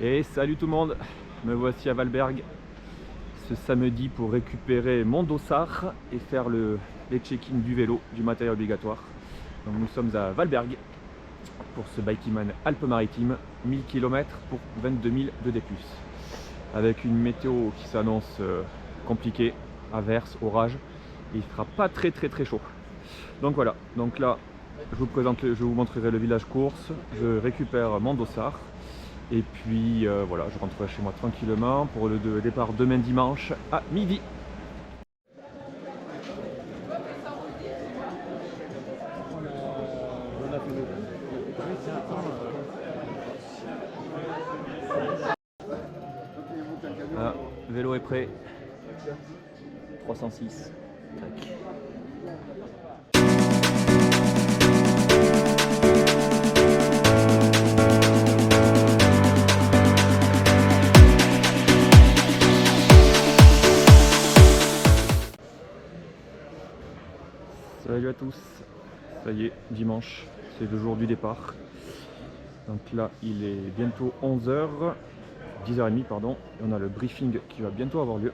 Et salut tout le monde, me voici à Valberg ce samedi pour récupérer mon dossard et faire les check-in du vélo, du matériel obligatoire. Donc nous sommes à Valberg pour ce Bikeman Alpes-Maritimes, 1000 km pour 22 000 de D+. Avec une météo qui s'annonce compliquée, averse, orage, et il ne fera pas très chaud. Donc voilà, donc là je vous montrerai le village course, je récupère mon dossard. Et puis voilà, je rentrerai chez moi tranquillement pour le départ demain dimanche à midi. Ah, le vélo est prêt. 306. Tac. Salut à tous, ça y est, dimanche, c'est le jour du départ. Donc là, il est bientôt 11h, 10h30 pardon, et on a le briefing qui va bientôt avoir lieu.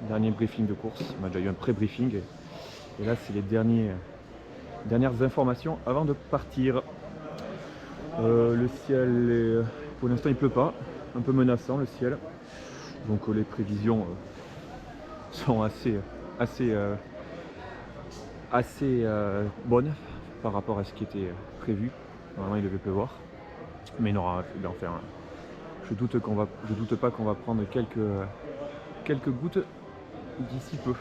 Dernier briefing de course, on a déjà eu un pré-briefing, et là c'est les dernières informations avant de partir. Le ciel, pour l'instant il pleut pas, un peu menaçant le ciel, donc les prévisions sont assez bonne par rapport à ce qui était prévu. Normalement il devait pleuvoir, mais il va en faire un. Je doute pas qu'on va prendre quelques gouttes d'ici peu.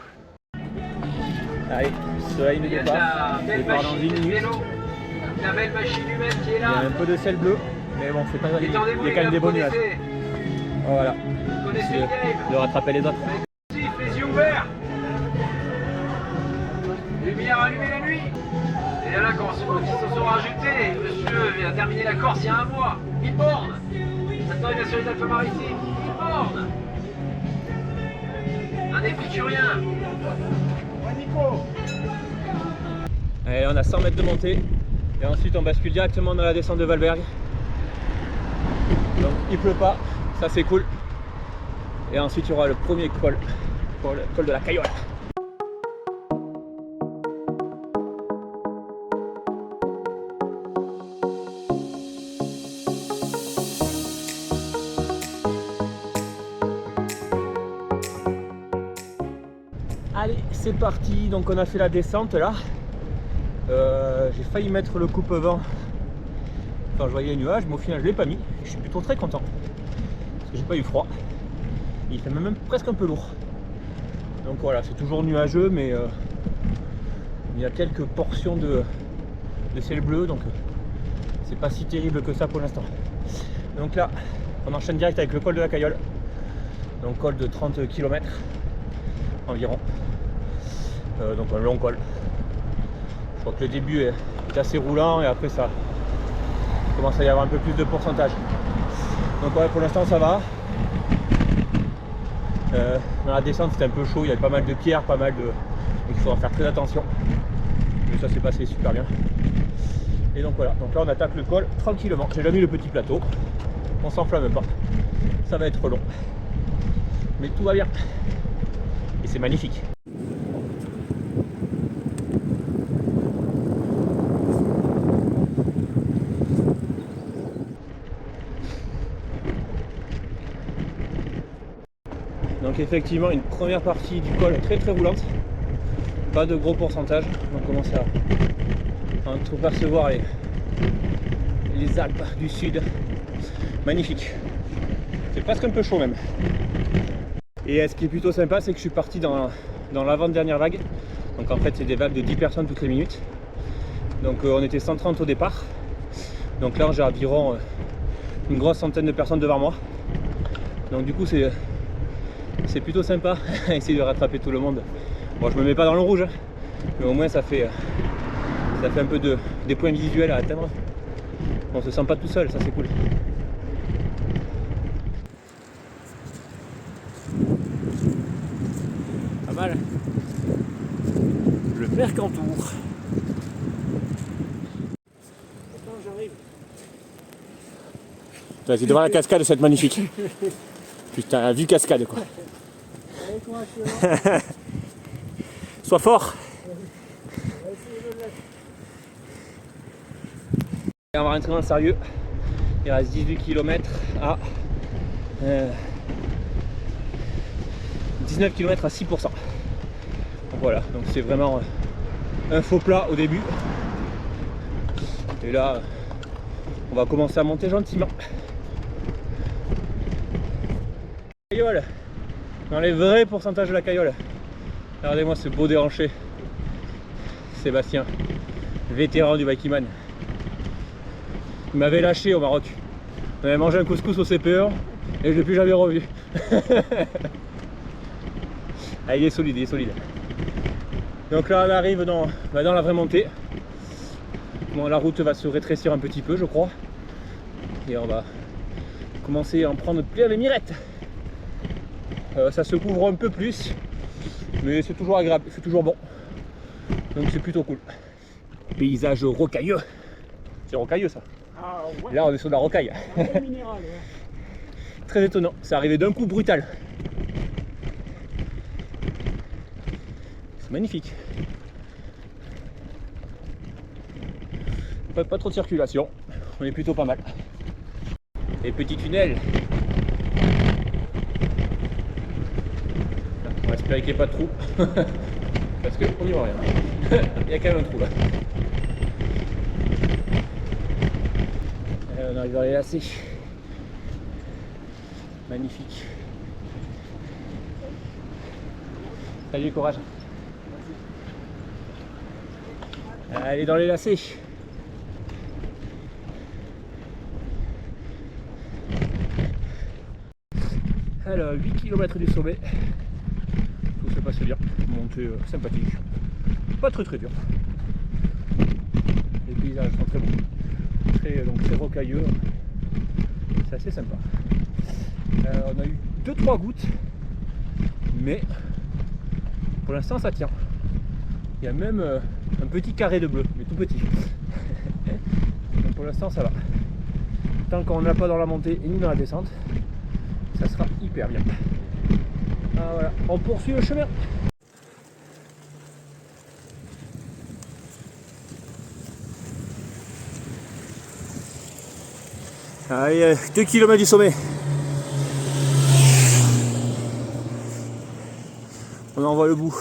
Allez, soleil de départ, départ dans une minute. La belle machine humaine qui est Il y a là. un peu de ciel bleu, mais bon, c'est pas grave, il y a quand même des bons nuages. Voilà, de rattraper les autres. Les yeux ouverts. Lumière allumée la nuit. Et là, quand ils se sont rajoutés, monsieur vient terminer la Corse il y a un mois. Il borne. Maintenant, il vient sur les Alpes-Maritimes. Il borne. Un épicurien. Allez, on a 100 mètres de montée et ensuite on bascule directement dans la descente de Valberg. Donc il pleut pas, ça c'est cool. Et ensuite il y aura le premier col de la Cayolle. Allez, c'est parti, donc on a fait la descente là. J'ai failli mettre le coupe-vent quand je voyais les nuages, mais au final je l'ai pas mis. Je suis plutôt très content parce que j'ai pas eu froid. Il fait même presque un peu lourd. Donc voilà, c'est toujours nuageux, mais il y a quelques portions de ciel bleu, donc c'est pas si terrible que ça pour l'instant. Donc là, on enchaîne direct avec le col de la Cayolle, donc col de 30 km environ. Donc un long col. Je crois que le début est assez roulant et après ça commence à y avoir un peu plus de pourcentage. Donc ouais, pour l'instant ça va. Dans la descente c'était un peu chaud, il y avait pas mal de pierres, donc il faudra faire très attention. Mais ça s'est passé super bien. Et donc voilà, donc là on attaque le col tranquillement. J'ai déjà mis le petit plateau, on s'enflamme pas. Ça va être long. Mais tout va bien. Et c'est magnifique. Donc effectivement une première partie du col très roulante, pas de gros pourcentage, on commence à entreapercevoir les Alpes du Sud, magnifique, c'est presque un peu chaud même. Et ce qui est plutôt sympa, c'est que je suis parti dans l'avant-dernière vague, donc en fait c'est des vagues de 10 personnes toutes les minutes, donc on était 130 au départ, donc là j'ai environ une grosse centaine de personnes devant moi, donc du coup c'est plutôt sympa, essayer de rattraper tout le monde. Bon, je me mets pas dans le rouge, mais au moins ça fait un peu des points visuels à atteindre. On se sent pas tout seul, ça c'est cool. Pas mal. Le Mercantour. Vas-y, devant la cascade, c'est magnifique. Putain, la vue cascade quoi. Sois fort. Et on va rentrer dans le sérieux. Il reste 18 km à 19 km à 6%. Donc voilà, donc c'est vraiment un faux plat au début. Et là, on va commencer à monter gentiment. Caillole, dans les vrais pourcentages de la caillole. Regardez-moi ce beau déhanché. Sébastien, vétéran du Bikiman. Il m'avait lâché au Maroc. On avait mangé un couscous au CPE et je ne l'ai plus jamais revu. Ah, il est solide, il est solide. Donc là on arrive dans la vraie montée. Bon, la route va se rétrécir un petit peu je crois. Et on va commencer à en prendre plein les mirettes. Ça se couvre un peu plus. Mais c'est toujours agréable, c'est toujours bon. Donc c'est plutôt cool. Paysage rocailleux. C'est rocailleux ça. Ah, ouais. Là on est sur de la rocaille. Minéral, ouais. Très étonnant, c'est arrivé d'un coup brutal. C'est magnifique. Pas trop de circulation, on est plutôt pas mal. Et petit tunnel. On va espérer qu'il n'y ait pas de trou. Parce qu'on n'y voit rien. Il y a quand même un trou là. Et on arrive dans les lacets. Magnifique. Salut, courage. Allez dans les lacets. Alors 8 km du sommet. Tout se passe bien. Montée sympathique. Pas très dur. Les paysages sont très beaux. Très rocailleux. C'est assez sympa. On a eu 2-3 gouttes. Mais pour l'instant ça tient. Il y a même un petit carré de bleu, mais tout petit. Donc pour l'instant ça va. Tant qu'on n'a pas dans la montée et ni dans la descente, ça sera hyper bien. Ah, voilà, on poursuit le chemin. Allez, 2 km du sommet. On en voit le bout.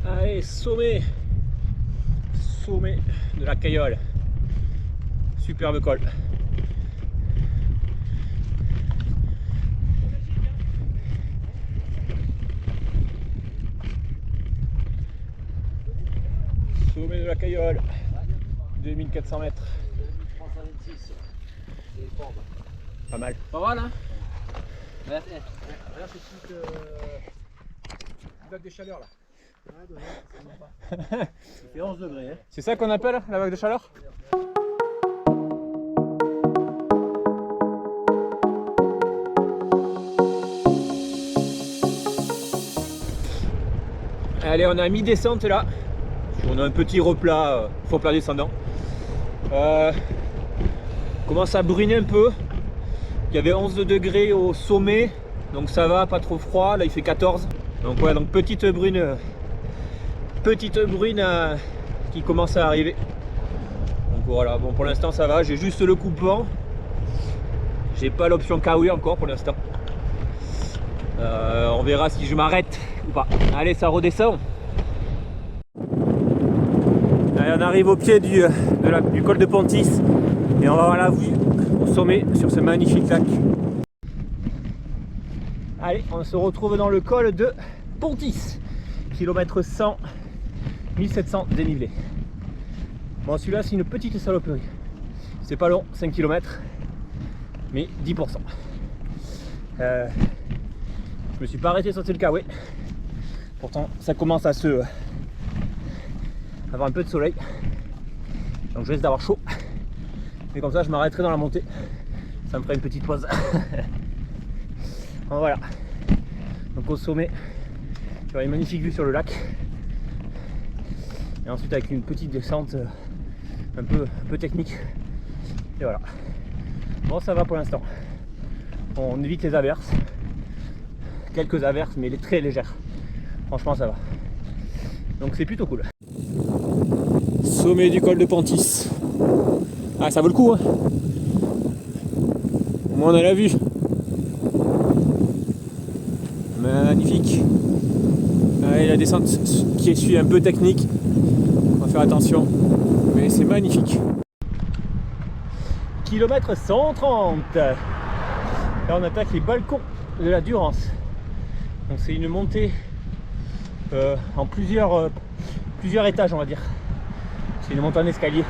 Allez, sommet de la Caillole. Superbe col. Sommet de la Caillole. 2400 mètres. 326. Pas mal. Pas mal, hein? Là, c'est toute vague de chaleur là. Il fait 11 degrés. Hein. C'est ça qu'on appelle la vague de chaleur? Allez, on a mi-descente là. On a un petit replat, faux plat descendant. Commence à brûler un peu. Il y avait 11 degrés au sommet, donc ça va, pas trop froid. Là il fait 14. Donc ouais, donc petite brune qui commence à arriver. Donc voilà, bon pour l'instant ça va. J'ai juste le coupe-vent. J'ai pas l'option Kawi encore pour l'instant. On verra si je m'arrête ou pas. Allez, ça redescend. Allez, on arrive au pied du col de Pontis et on va avoir la vue au sommet sur ce magnifique lac. Allez, on se retrouve dans le col de Pontis, kilomètre 100, 1700 dénivelé. Bon, celui-là c'est une petite saloperie. C'est pas long, 5 km, mais 10%. Je me suis pas arrêté sur le Kawi. Pourtant, ça commence à avoir un peu de soleil. Donc je risque d'avoir chaud. Mais comme ça, je m'arrêterai dans la montée. Ça me ferait une petite pause. Voilà. Donc au sommet, il y aura une magnifique vue sur le lac. Et ensuite avec une petite descente un peu technique. Et voilà. Bon, ça va pour l'instant. On évite les averses. Quelques averses, mais très légères. Franchement, ça va. Donc c'est plutôt cool. Sommet du col de Pontis. Ah, ça vaut le coup, hein. Au moins on a la vue. Magnifique. Allez, la descente qui est un peu technique. On va faire attention. Mais c'est magnifique. Kilomètre 130. Là on attaque les balcons de la Durance. Donc c'est une montée en plusieurs étages, on va dire. C'est une montée en escalier.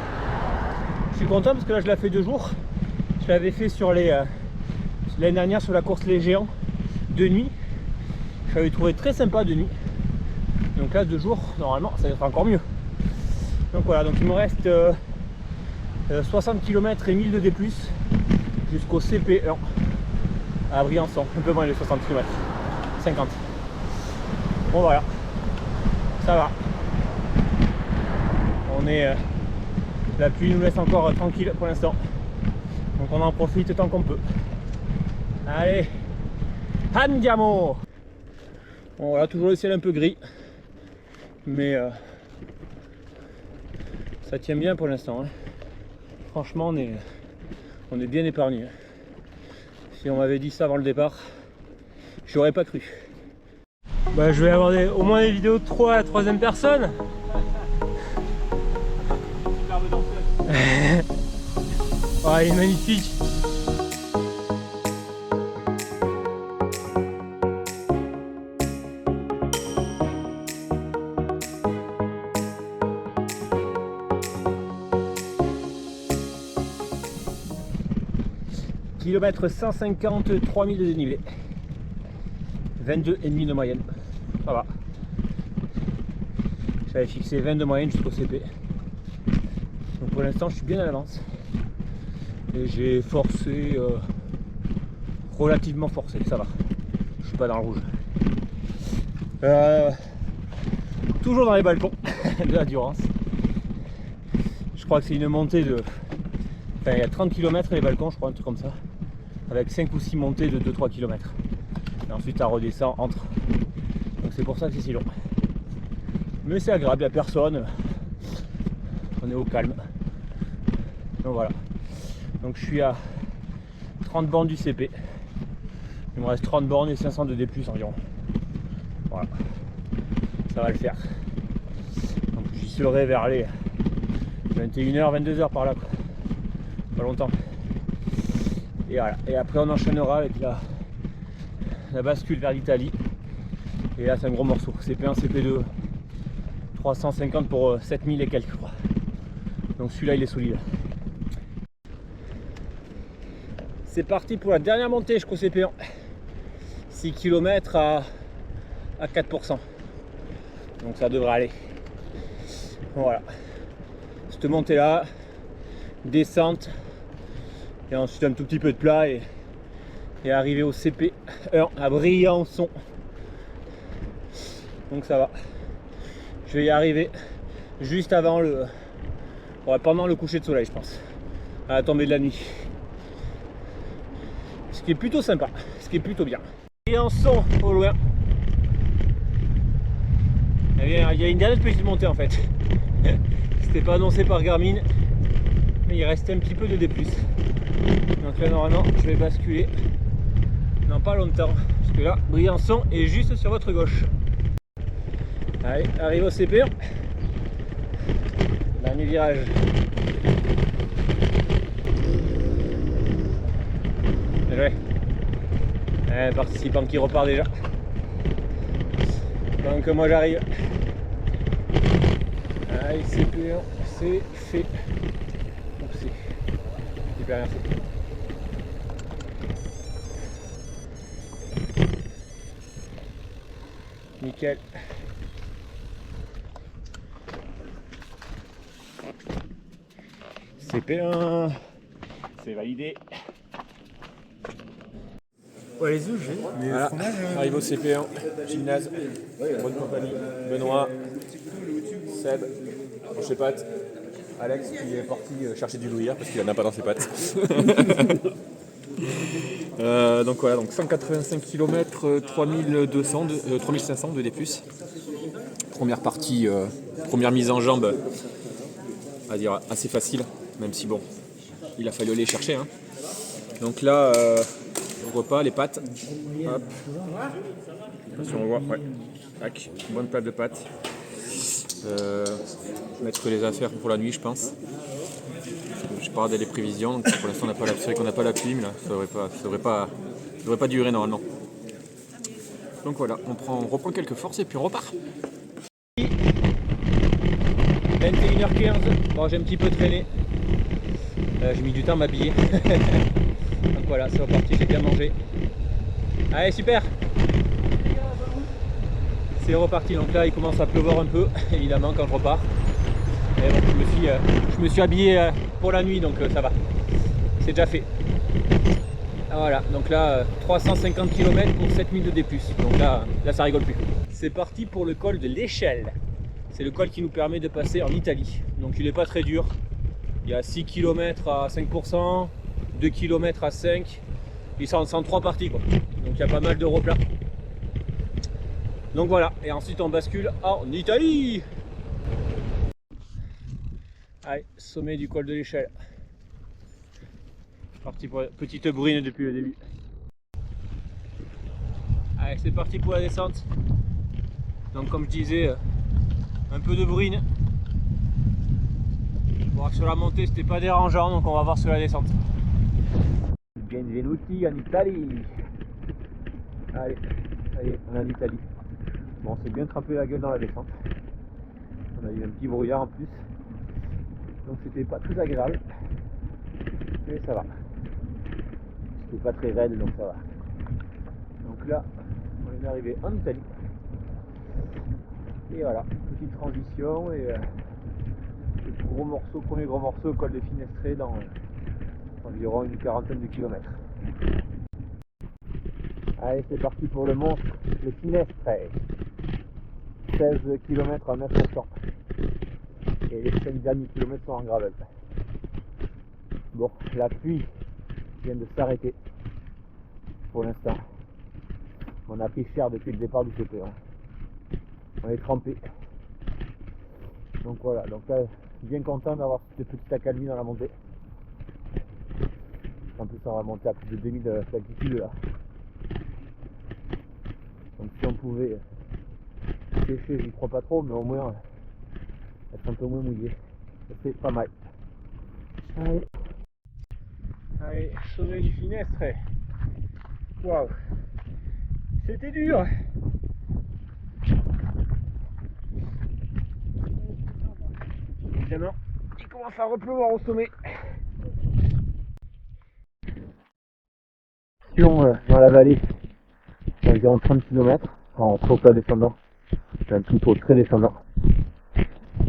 Je suis content parce que là je l'ai fait 2 jours. Je l'avais fait sur l'année dernière sur la course Les Géants de nuit. Je l'avais trouvé très sympa de nuit. Donc là 2 jours, normalement ça va être encore mieux. Donc voilà, donc il me reste 60 km et 1000 de D+, jusqu'au CP1 à Briançon, un peu moins de 60 km, 50. Bon voilà, ça va. On est, la pluie nous laisse encore tranquille pour l'instant, donc on en profite tant qu'on peut. Allez, andiamo. Bon voilà, toujours le ciel un peu gris, mais ça tient bien pour l'instant, hein. Franchement, on est bien épargné. Si on m'avait dit ça avant le départ, j'aurais pas cru. Bah, je vais avoir au moins des vidéos de 3 à la 3e personne. Oh, il est magnifique. Kilomètre 150, 3000 de dénivelé, 22,5 de moyenne, ça va. J'avais fixé 20 de moyenne jusqu'au CP. Donc pour l'instant je suis bien à l'avance. Et j'ai forcé, relativement forcé, ça va. Je suis pas dans le rouge. Toujours dans les balcons de la Durance. Je crois que c'est une montée de... Enfin, il y a 30 km les balcons, je crois, un truc comme ça. Avec 5 ou 6 montées de 2-3 km. Et ensuite ça redescend entre. Donc c'est pour ça que c'est si long. Mais c'est agréable, il n'y a personne. On est au calme. Donc voilà. Donc je suis à 30 bornes du CP. Il me reste 30 bornes et 500 de D+ environ. Voilà. Ça va le faire. Donc j'y serai vers les 21h, 22h par là, quoi. Pas longtemps. Et voilà. Et après on enchaînera avec la bascule vers l'Italie. Et là c'est un gros morceau. CP1, CP2, 350 pour 7000 et quelques, je crois. Donc celui-là il est solide. C'est parti pour la dernière montée jusqu'au CP1. 6 km à 4%. Donc ça devrait aller. Voilà. Cette montée là, descente. Et ensuite un tout petit peu de plat et arriver au CP1 à Briançon. Donc ça va. Je vais y arriver juste avant pendant le coucher de soleil, je pense, à la tombée de la nuit. Ce qui est plutôt sympa, ce qui est plutôt bien. Briançon au loin. Il y a une dernière petite montée en fait. C'était pas annoncé par Garmin, mais il restait un petit peu de D+. Donc là normalement je vais basculer dans pas longtemps, parce que là Briançon est juste sur votre gauche. Allez, arrive au CP1. Dernier virage. Bien joué. Un participant qui repart déjà. Donc moi j'arrive. Allez, CP1, c'est fait. Oupsie. Super bien fait. Nickel. CP1, c'est validé. Ouais, les œufs, mais Voilà, le fromage. arrive au CP1, gymnase, bonne compagnie, Benoît, Seb, Rocher Pat, Alex qui est parti chercher du loup hier parce qu'il en a pas dans ses pattes. Donc voilà, donc 185 km, 3500 de D+. Première partie, première mise en jambe, on va dire assez facile, même si bon, il a fallu aller chercher. Hein. Donc là, le repas, les pâtes. Hop. Si on voit, ouais. Tac, bonne plate de pâtes. Mettre les affaires pour la nuit, je pense. Je parle des prévisions, donc pour l'instant c'est vrai qu'on n'a pas la pluie, mais là ça devrait pas durer normalement. Donc voilà, on reprend quelques forces et puis on repart. 21h15, bon j'ai un petit peu traîné. J'ai mis du temps à m'habiller. Donc voilà, c'est reparti, j'ai bien mangé. Allez super. C'est reparti, donc là il commence à pleuvoir un peu, évidemment quand je repars. Et bon, je me suis habillé pour la nuit, donc ça va. C'est déjà fait. Voilà, donc là 350 km pour 7000 de D+. Donc là ça rigole plus. C'est parti pour le col de l'Échelle. C'est le col qui nous permet de passer en Italie. Donc il n'est pas très dur. Il y a 6 km à 5%, 2 km à 5. Ils sont en 3 parties quoi. Donc il y a pas mal de replats. Donc voilà, et ensuite on bascule en Italie. Allez, sommet du col de l'Échelle. Parti pour une petite brune depuis le début. Allez, c'est parti pour la descente. Donc comme je disais, un peu de brune. Bon, sur la montée c'était pas dérangeant, donc on va voir sur la descente. Benvenuti en Italie. Allez, on est en Italie. Bon, on s'est bien trempé la gueule dans la descente. On a eu un petit brouillard en plus. Donc c'était pas très agréable. Mais ça va. C'était pas très raide, donc ça va. Donc là, on est arrivé en Italie. Et voilà, petite transition et le gros morceau, premier gros morceau, col de Finestre dans environ une quarantaine de kilomètres. Allez, c'est parti pour le monstre, le Finestre. 16 km à 900. Et les 5 derniers kilomètres sont en gravel. Bon, la pluie vient de s'arrêter pour l'instant. On a pris cher depuis le départ du CP. On est trempé. Donc voilà, donc là, bien content d'avoir cette petite accalmie dans la montée. En plus, on va monter à plus de 2000 d'altitude là. Donc si on pouvait sécher, j'y crois pas trop, mais au moins être un peu moins mouillé. C'est pas mal. Allez, sommet du Finestre. Waouh, c'était dur. Évidemment, il commence à repleuvoir au sommet. Dans la vallée, environ 30 km en trop plat descendant. C'est un tout très descendant.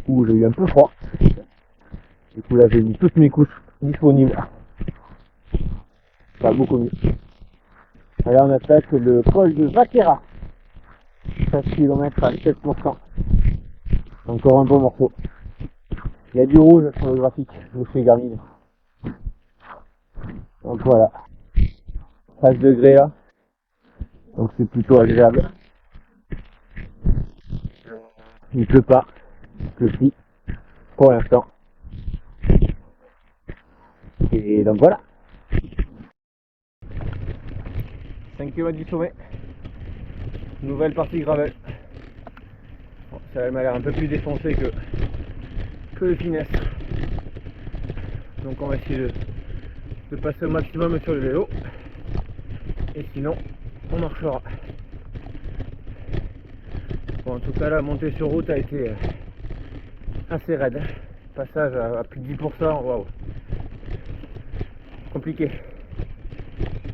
Où j'ai eu un peu froid. Du coup là j'ai mis toutes mes couches disponibles. Ça va beaucoup mieux. Là on attaque le col de Vaquera. 16 km à 7%. Encore un bon morceau. Il y a du rouge sur le graphique, je vous fais Garmin. Donc voilà. 13 degrés là. Donc c'est plutôt agréable. Il pleut pas. Il pleut plus. Pour l'instant. Et donc voilà. 5 km du sommet. Nouvelle partie gravel. Bon, ça m'a l'air un peu plus défoncé que le Finestre. Donc on va essayer de passer au maximum sur le vélo. Et sinon, on marchera. Bon, en tout cas, la montée sur route a été assez raide. Passage à plus de 10%, waouh. Compliqué.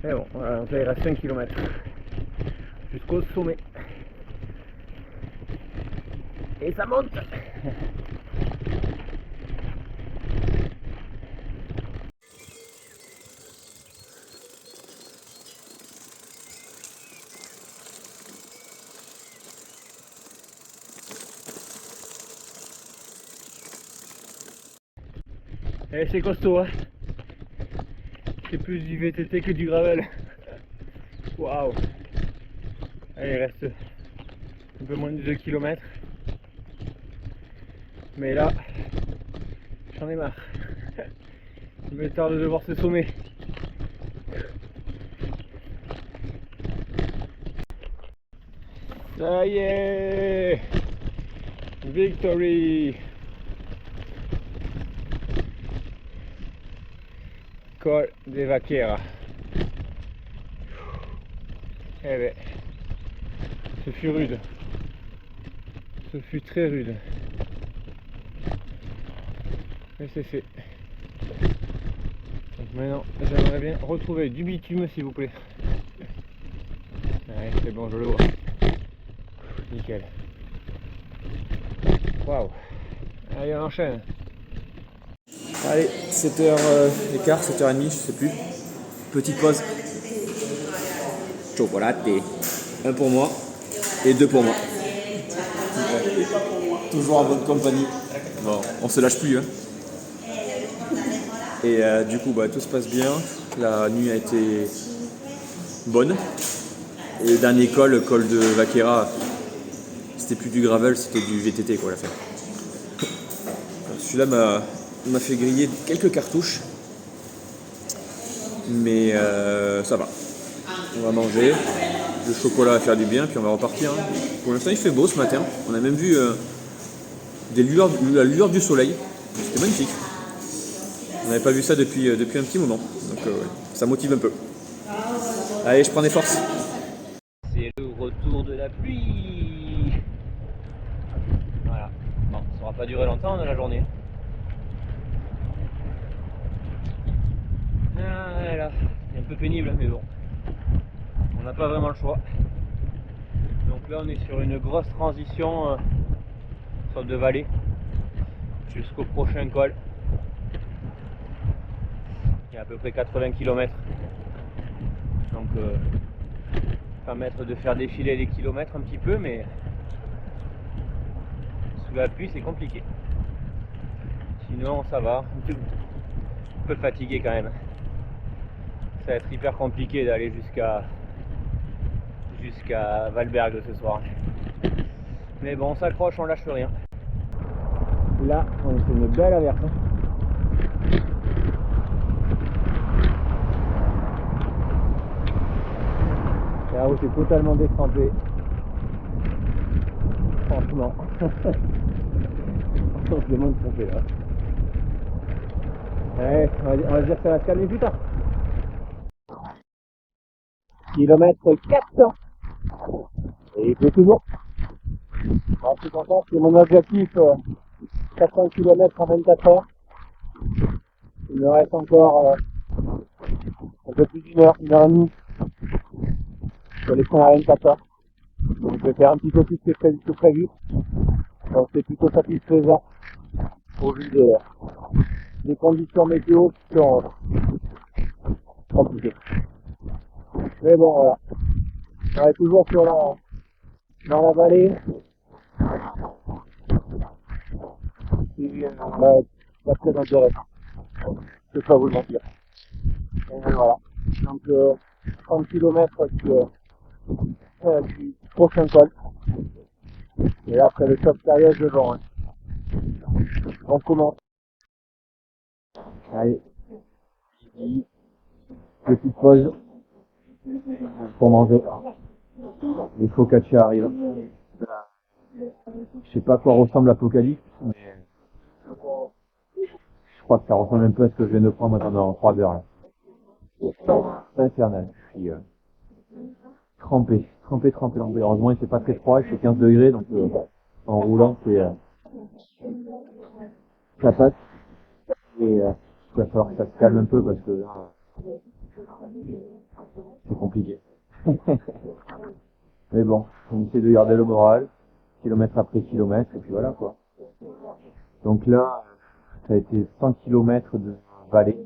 Mais bon, voilà, donc là, il reste 5 km jusqu'au sommet. Et ça monte. Eh, c'est costaud, hein. C'est plus du VTT que du gravel. Waouh. Allez, il reste un peu moins de 2 km. Mais là, j'en ai marre. Il me tarde de voir ce sommet. Ça y est, victory. Col de Vaquera. Eh ben, ce fut rude. Ce fut très rude. Mais c'est fait. Donc maintenant, j'aimerais bien retrouver du bitume, s'il vous plaît. Ouais, c'est bon, je le vois. Nickel. Waouh. Allez, on enchaîne. Allez, 7h15, 7h30, je sais plus. Petite pause. Chocolat, un pour moi et deux pour moi. Toujours en bonne compagnie. Bon, on se lâche plus. Hein. Et du coup, tout se passe bien. La nuit a été bonne. Et le dernier col, le col de Vaquera, c'était plus du gravel, c'était du VTT quoi l'affaire. Celui-là m'a fait griller quelques cartouches. Mais ça va. On va manger. Le chocolat va faire du bien, puis on va repartir. Hein. Pour l'instant, il fait beau ce matin. On a même vu la lueur du soleil. C'était magnifique. On n'avait pas vu ça depuis un petit moment. Donc ça motive un peu. Allez, je prends des forces. C'est le retour de la pluie. Voilà. Bon, ça aura pas duré longtemps dans la journée. Voilà. C'est un peu pénible, mais bon. On n'a pas vraiment le choix. Donc là, on est sur une grosse transition, sorte de vallée, jusqu'au prochain col. Il y a à peu près 80 km. Donc, permettre de faire défiler les kilomètres un petit peu, mais sous la pluie, c'est compliqué. Sinon, ça va. Un peu fatigué quand même. Ça va être hyper compliqué d'aller jusqu'à Valberg ce soir. Mais bon, on s'accroche, on lâche rien. Là, on est sur une belle averse. La route est totalement détrempée. Franchement. On se demande ce qu'on fait là. Ouais, on va dire que ça va se calmer plus tard. Kilomètre 400. Et il fait toujours. Je suis content, c'est mon objectif 400 km en 24 heures. Il me reste encore un peu plus d'une heure, une heure et demie. Je vais les prendre à 24 heures. Donc je vais faire un petit peu plus que prévu. Donc c'est plutôt satisfaisant au vu des conditions météo qui sont compliquées. Mais bon voilà. On est toujours dans la vallée. C'est pas très intéressant. Je peux pas vous le mentir. Et voilà. Donc 30 km du prochain col. Et là après le top période devant. Hein. On commence. Allez. Petite pause pour manger. Les focaccia arrivent. Je sais pas à quoi ressemble l'Apocalypse, mais je crois que ça ressemble un peu à ce que je viens de prendre pendant 3 heures là. C'est infernal. Je suis trempé. Heureusement il fait pas très froid, il fait 15 degrés, donc en roulant ça passe. Et il va falloir que ça se calme un peu parce que là c'est compliqué. Mais bon, on essaie de garder le moral, kilomètre après kilomètre, et puis voilà quoi. Donc là, ça a été 100 km de vallée,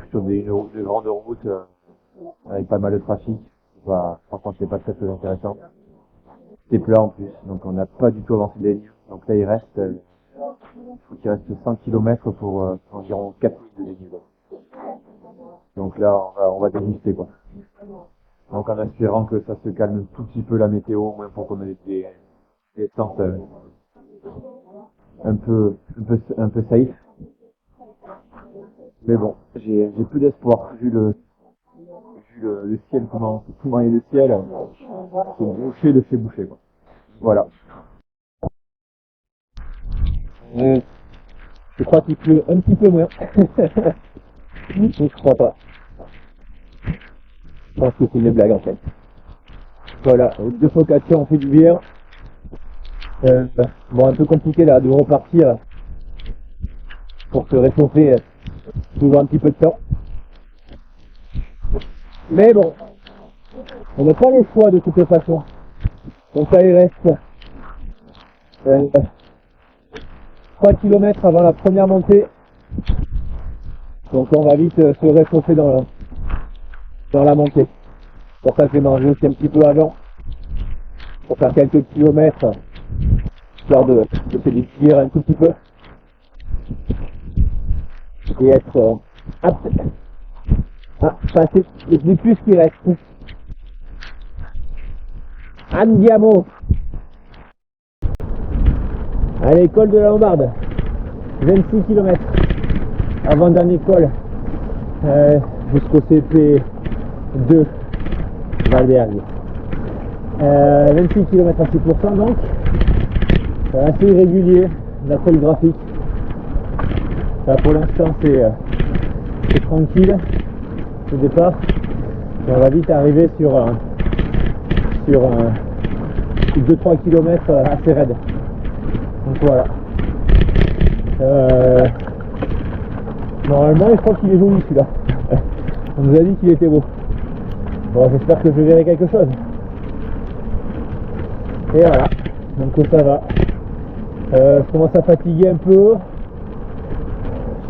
sur des grandes routes avec pas mal de trafic. Franchement, c'est pas très intéressant. C'était plat en plus, donc on n'a pas du tout avancé des lignes. Donc là, il reste Il faut qu'il reste 100 km pour environ 4000 de dénivelé. Donc là, on va déguster quoi. Donc en espérant que ça se calme tout petit peu la météo, au moins pour qu'on ait des descentes un peu safe. Mais bon, j'ai peu d'espoir vu le ciel, comment est le ciel, c'est bouché de chez bouché quoi. Voilà. Je crois qu'il pleut un petit peu moins. Je crois pas. Je pense que c'est une blague en fait. Voilà, deux focaccia on fait du bien. Bon, un peu compliqué là de repartir pour se réchauffer, toujours un petit peu de temps. Mais bon, on n'a pas le choix de toute façon. Donc ça il reste 3 km avant la première montée. Donc on va vite se réchauffer dans la montée. Pour ça je vais manger aussi un petit peu avant. Pour faire quelques kilomètres. Histoire de se déchirer un tout petit peu. Et être apte à passer les plus qui restent. Andiamo. Allez, col de la Lombarde. 26 km. Avant-dernier col. Jusqu'au CP2 Valverde. 26 km à 6% donc. Assez irrégulier d'après le graphique. Là, pour l'instant c'est tranquille au départ. Et on va vite arriver sur 2-3 km assez raide. Donc voilà. Normalement je crois qu'il est joli celui-là. On nous a dit qu'il était beau. Bon, j'espère que je verrai quelque chose. Et voilà. Donc ça va. Je commence à fatiguer un peu.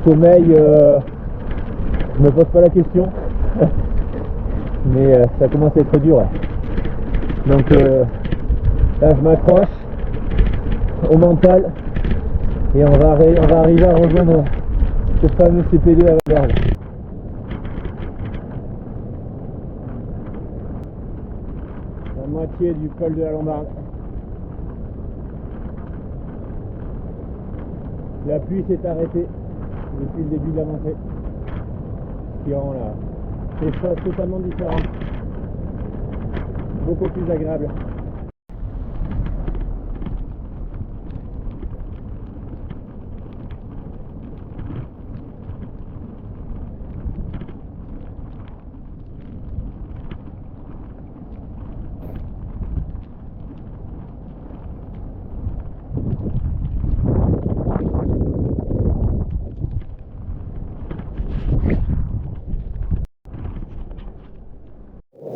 Sommeil, je me pose pas la question. Mais ça commence à être dur. Donc là je m'accroche au mental. Et on va arriver à rejoindre ce fameux CP2 à Valverde. La moitié du col de la Lombarde. La pluie s'est arrêtée depuis le début de la montée. Ce qui rend les choses totalement différentes. Beaucoup plus agréable.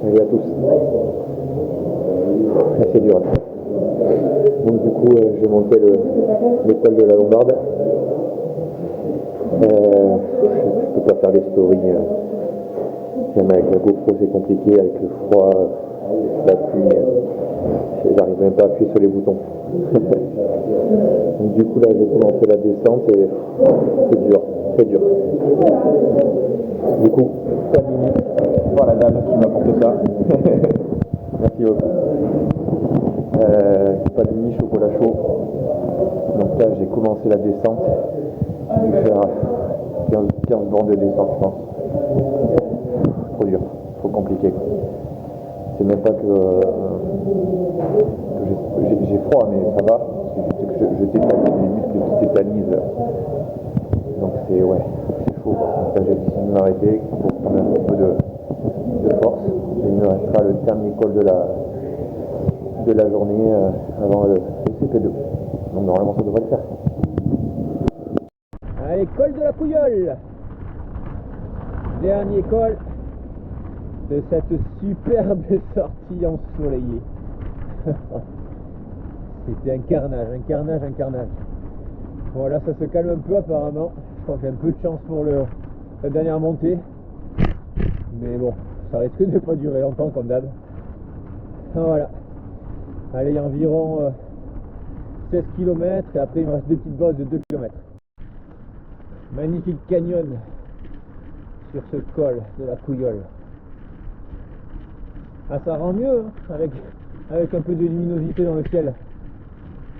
Salut à tous. C'est dur. Donc du coup, j'ai monté l'école de la Lombarde. Je peux pas faire des stories. Même avec la GoPro c'est compliqué, avec le froid, la pluie. J'arrive même pas à appuyer sur les boutons. Donc du coup là j'ai commencé la descente et c'est dur, très dur. Du coup, Panini, voir la dame qui m'a apporté ça. Merci beaucoup. Panini, chocolat chaud. Donc là j'ai commencé la descente. Je vais faire 15 bornes de descente je pense. Trop dur, trop compliqué. C'est même pas que j'ai froid mais ça va. C'est juste que je tétanise, les muscles qui tétanisent. Donc c'est chaud. Donc là j'ai décidé de m'arrêter pour prendre un peu de force. Et il me restera le dernier col de la journée avant le CP2. Donc normalement ça devrait le faire. Allez, col de la Pouilleule. Dernier col de cette superbe sortie ensoleillée. C'était un carnage. Voilà, ça se calme un peu apparemment. Je crois que j'ai un peu de chance pour la dernière montée. Mais bon, ça risque de pas durer longtemps comme d'hab. Voilà. Allez, environ 16 km et après il me reste 2 petites bosses de 2 km. Magnifique canyon sur ce col de la Couillole. Ah, ça rend mieux hein, avec un peu de luminosité dans le ciel.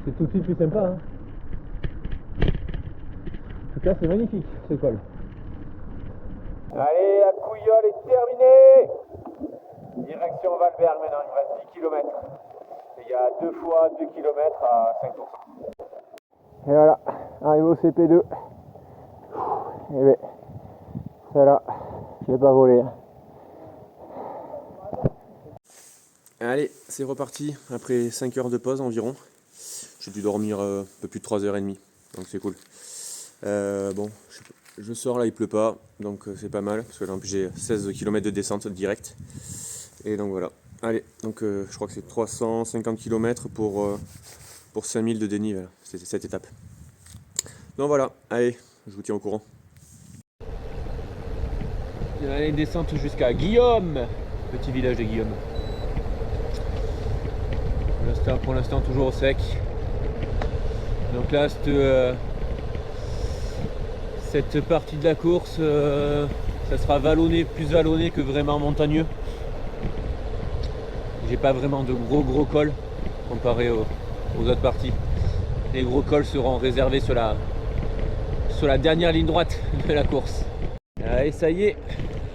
C'est tout de suite plus sympa. Hein. En tout cas, c'est magnifique ce col. Allez, la Couillole est terminée. Direction Valberg maintenant, il me reste 10 km. Et il y a 2 fois 2 km à 5%. Et voilà, arrivé au CP2. Et bien, celle-là, je l'ai pas volé. Allez, c'est reparti après 5 heures de pause environ. J'ai dû dormir un peu plus de 3h30, donc c'est cool. Bon, je sors là, il pleut pas, donc c'est pas mal, parce que là en plus j'ai 16 km de descente direct. Et donc voilà. Allez, donc je crois que c'est 350 km pour 5000 de dénivelé, c'est cette étape. Donc voilà, allez, je vous tiens au courant. Allez, descente jusqu'à Guillaume, petit village de Guillaume. Pour l'instant toujours au sec. Donc là cette partie de la course ça sera plus vallonné que vraiment montagneux. J'ai pas vraiment de gros cols comparé aux autres parties. Les gros cols seront réservés sur la dernière ligne droite de la course. Allez, ça y est,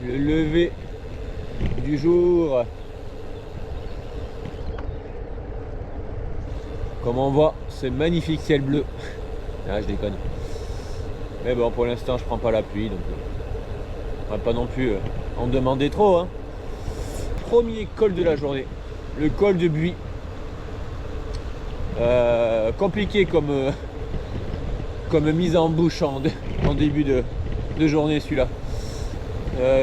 le lever du jour. Comme on voit, ce magnifique ciel bleu. Ah, je déconne. Mais bon, pour l'instant, je prends pas la pluie, donc on va pas non plus en demander trop. Hein. Premier col de la journée, le col de Buis. Compliqué comme mise en bouche en début de journée, celui-là.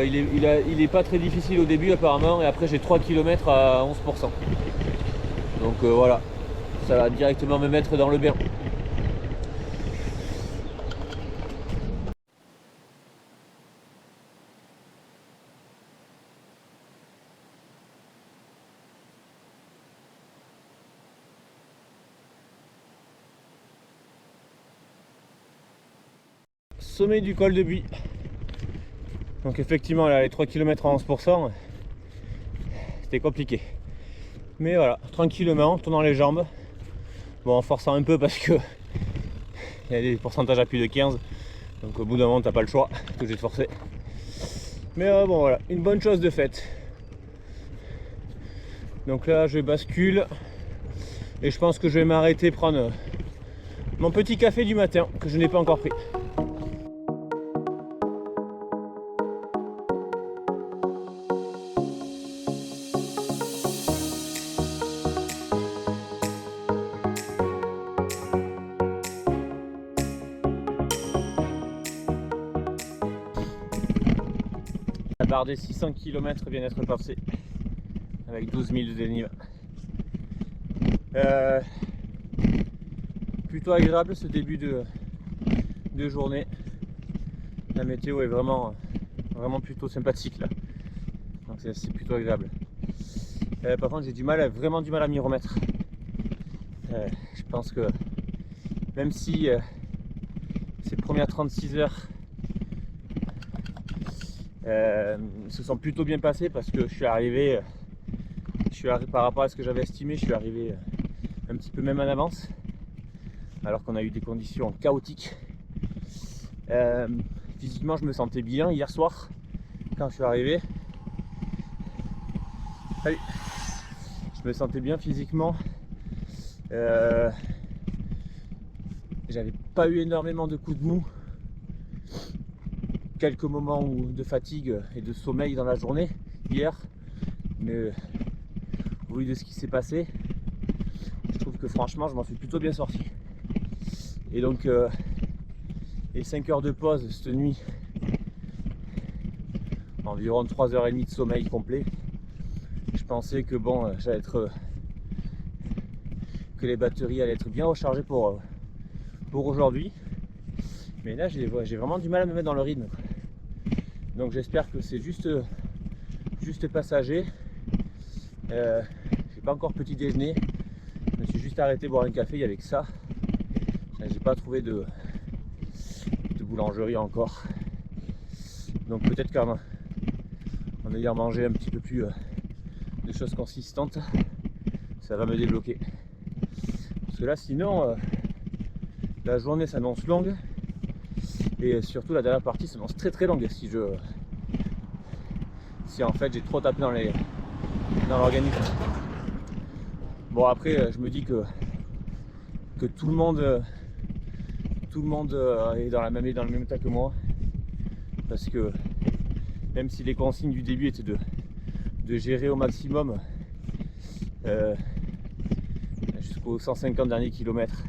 Il est pas très difficile au début apparemment, et après j'ai 3 km à 11%. Donc voilà. Ça va directement me mettre dans le bain. Sommet du col de Buis. Donc effectivement là les 3 km à 11%, c'était compliqué. Mais voilà, tranquillement, en tournant les jambes. Bon, en forçant un peu parce que il y a des pourcentages à plus de 15, donc au bout d'un moment t'as pas le choix, t'es obligé de forcer. Mais bon voilà, une bonne chose de faite. Donc là je bascule et je pense que je vais m'arrêter prendre mon petit café du matin que je n'ai pas encore pris. La barre des 600 km vient d'être passée avec 12 000 de dénivelé. Plutôt agréable ce début de journée. La météo est vraiment plutôt sympathique là. Donc c'est plutôt agréable. Par contre j'ai vraiment du mal à m'y remettre. Je pense que même si ces premières 36 heures se sont plutôt bien passées, parce que je suis arrivé par rapport à ce que j'avais estimé, je suis arrivé un petit peu même en avance, alors qu'on a eu des conditions chaotiques. Physiquement je me sentais bien hier soir quand je suis arrivé. Salut. Je me sentais bien physiquement. J'avais pas eu énormément de coups de mou. Quelques moments de fatigue et de sommeil dans la journée hier, mais au vu de ce qui s'est passé, je trouve que franchement je m'en suis plutôt bien sorti. Et donc les 5 heures de pause cette nuit, environ 3h30 de sommeil complet, je pensais que bon, que les batteries allaient être bien rechargées pour aujourd'hui. Mais là j'ai vraiment du mal à me mettre dans le rythme. Donc j'espère que c'est juste passager. J'ai pas encore petit déjeuner. Je me suis juste arrêté boire un café, il y avait que ça. J'ai pas trouvé de boulangerie encore. Donc peut-être qu'en ayant mangé un petit peu plus de choses consistantes, ça va me débloquer. Parce que là sinon la journée s'annonce longue et surtout la dernière partie s'annonce très très longue si en fait j'ai trop tapé dans l'organisme. Bon après je me dis que tout le monde est dans le même état que moi, parce que même si les consignes du début étaient de gérer au maximum jusqu'aux 150 derniers kilomètres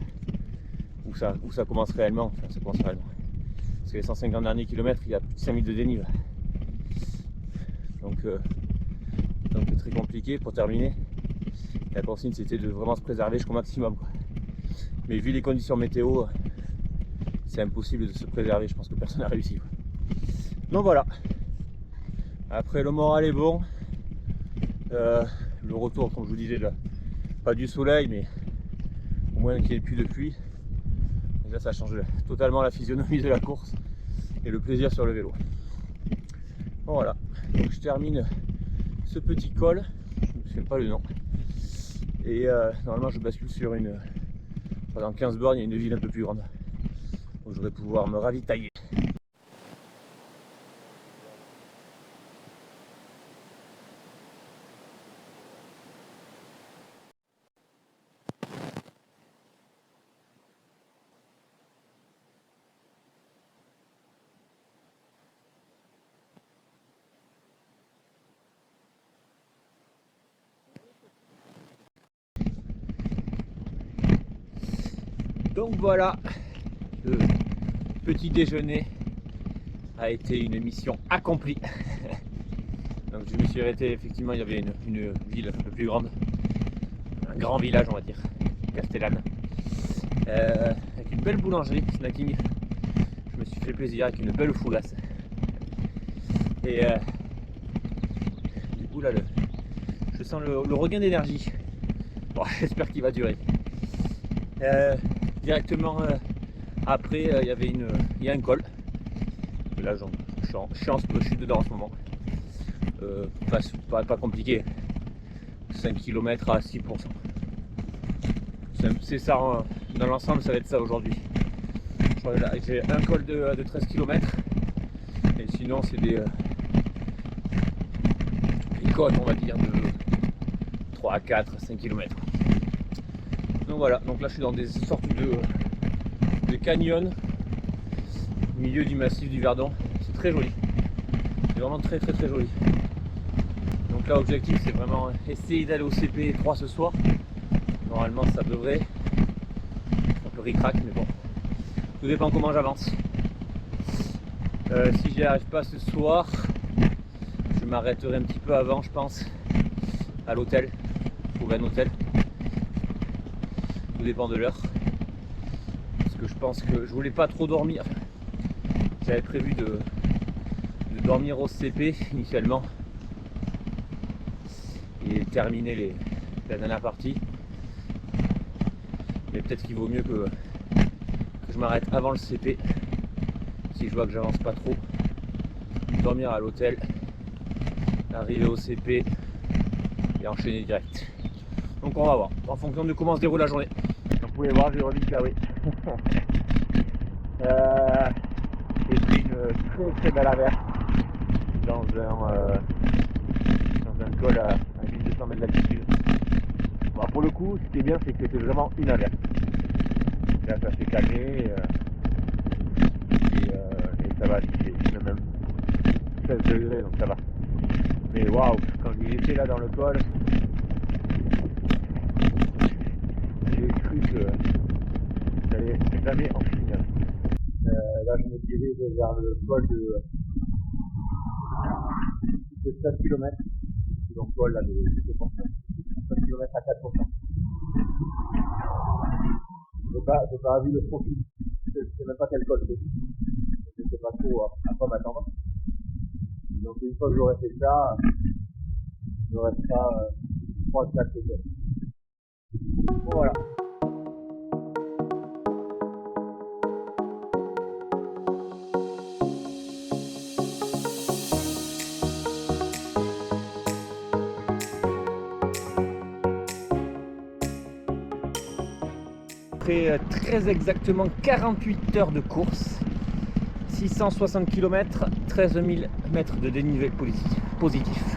où ça commence réellement, enfin ça commence réellement, parce que les 150 derniers kilomètres il y a plus de 5000 de dénive, donc c'est très compliqué. Pour terminer, la consigne c'était de vraiment se préserver jusqu'au maximum, quoi. Mais vu les conditions météo, c'est impossible de se préserver, je pense que personne n'a réussi, quoi. Donc voilà, après le moral est bon, le retour comme je vous disais là, pas du soleil mais au moins qu'il n'y ait plus de pluie, déjà ça change totalement la physionomie de la course et le plaisir sur le vélo. Bon, voilà, donc je termine ce petit col, je ne me souviens pas le nom, et normalement je bascule sur dans 15 bornes il y a une ville un peu plus grande où je vais pouvoir me ravitailler. Donc voilà, le petit déjeuner a été une mission accomplie. Donc je me suis arrêté, effectivement il y avait une ville un peu plus grande, un grand village on va dire, Castellane, avec une belle boulangerie, snacking. Je me suis fait plaisir avec une belle foulasse. Et du coup là je sens le regain d'énergie. Bon, j'espère qu'il va durer. Directement après il y a un col. Et là je suis dedans en ce moment. Pas compliqué. 5 km à 6%. C'est ça, dans l'ensemble ça va être ça aujourd'hui. J'ai un col de 13 km et sinon c'est des côtes on va dire de 3, 4, 5 km. Donc voilà, donc là je suis dans des sortes de canyons au milieu du massif du Verdon. C'est très joli, c'est vraiment très joli. Donc là l'objectif c'est vraiment essayer d'aller au CP3 ce soir. Normalement ça devrait, un peu ric-rac mais bon, tout dépend comment j'avance. Si j'y arrive pas ce soir, je m'arrêterai un petit peu avant je pense à l'hôtel, trouver un hôtel. Tout dépend de l'heure, parce que je pense que je voulais pas trop dormir. J'avais prévu de dormir au CP initialement et terminer la dernière partie, mais peut-être qu'il vaut mieux que je m'arrête avant le CP si je vois que j'avance pas trop, dormir à l'hôtel, arriver au CP et enchaîner direct. Donc on va voir en fonction de comment se déroule la journée. Vous pouvez voir, j'ai remis là, oui. Et puis une très belle averse dans un col à 1200 mètres d'altitude. Bon, pour le coup, ce qui est bien, c'est que c'était vraiment une averse. Là, ça s'est calmé et ça va, c'est même 16 degrés, donc ça va. Mais waouh, quand j'y étais là dans le col, j'ai cru que j'allais jamais en finir. Là je me dirige vers le col de 7 km. Donc col là de 7 km à 4%. J'ai pas vu le profil. Je sais même pas quel col c'est. Je ne sais pas trop à quoi m'attendre. Donc une fois que j'aurai fait ça, il me restera 3-4 km. Bon, voilà. après très exactement 48 heures de course, 660 km, 13 000 mètres de dénivelé positif.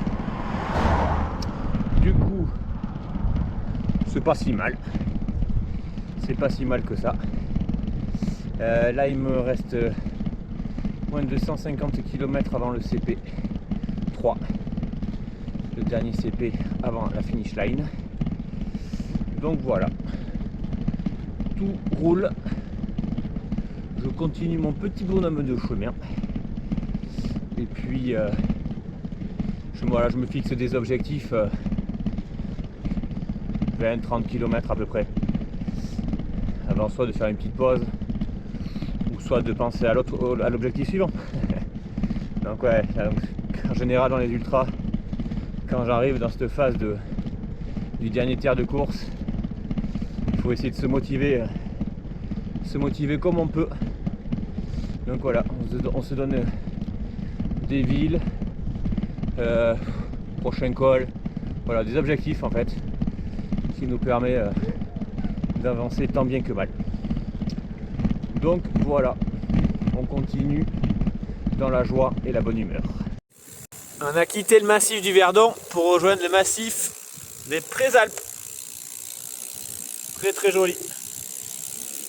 Du coup, c'est pas si mal. C'est pas si mal que ça. Là, il me reste moins de 250 km avant le CP 3. Le dernier CP avant la finish line. Donc voilà. Tout roule. Je continue mon petit bonhomme de chemin. Et puis, je me fixe des objectifs 20-30 km à peu près. Avant soit de faire une petite pause, ou soit de penser à l'objectif suivant. Donc ouais, en général dans les ultras, quand j'arrive dans cette phase du dernier tiers de course, il faut essayer de se motiver comme on peut. Donc voilà, on se donne des villes, prochain col, voilà, des objectifs en fait, qui nous permet d'avancer tant bien que mal. Donc voilà, on continue dans la joie et la bonne humeur. On a quitté le massif du Verdon pour rejoindre le massif des Préalpes. Très très joli.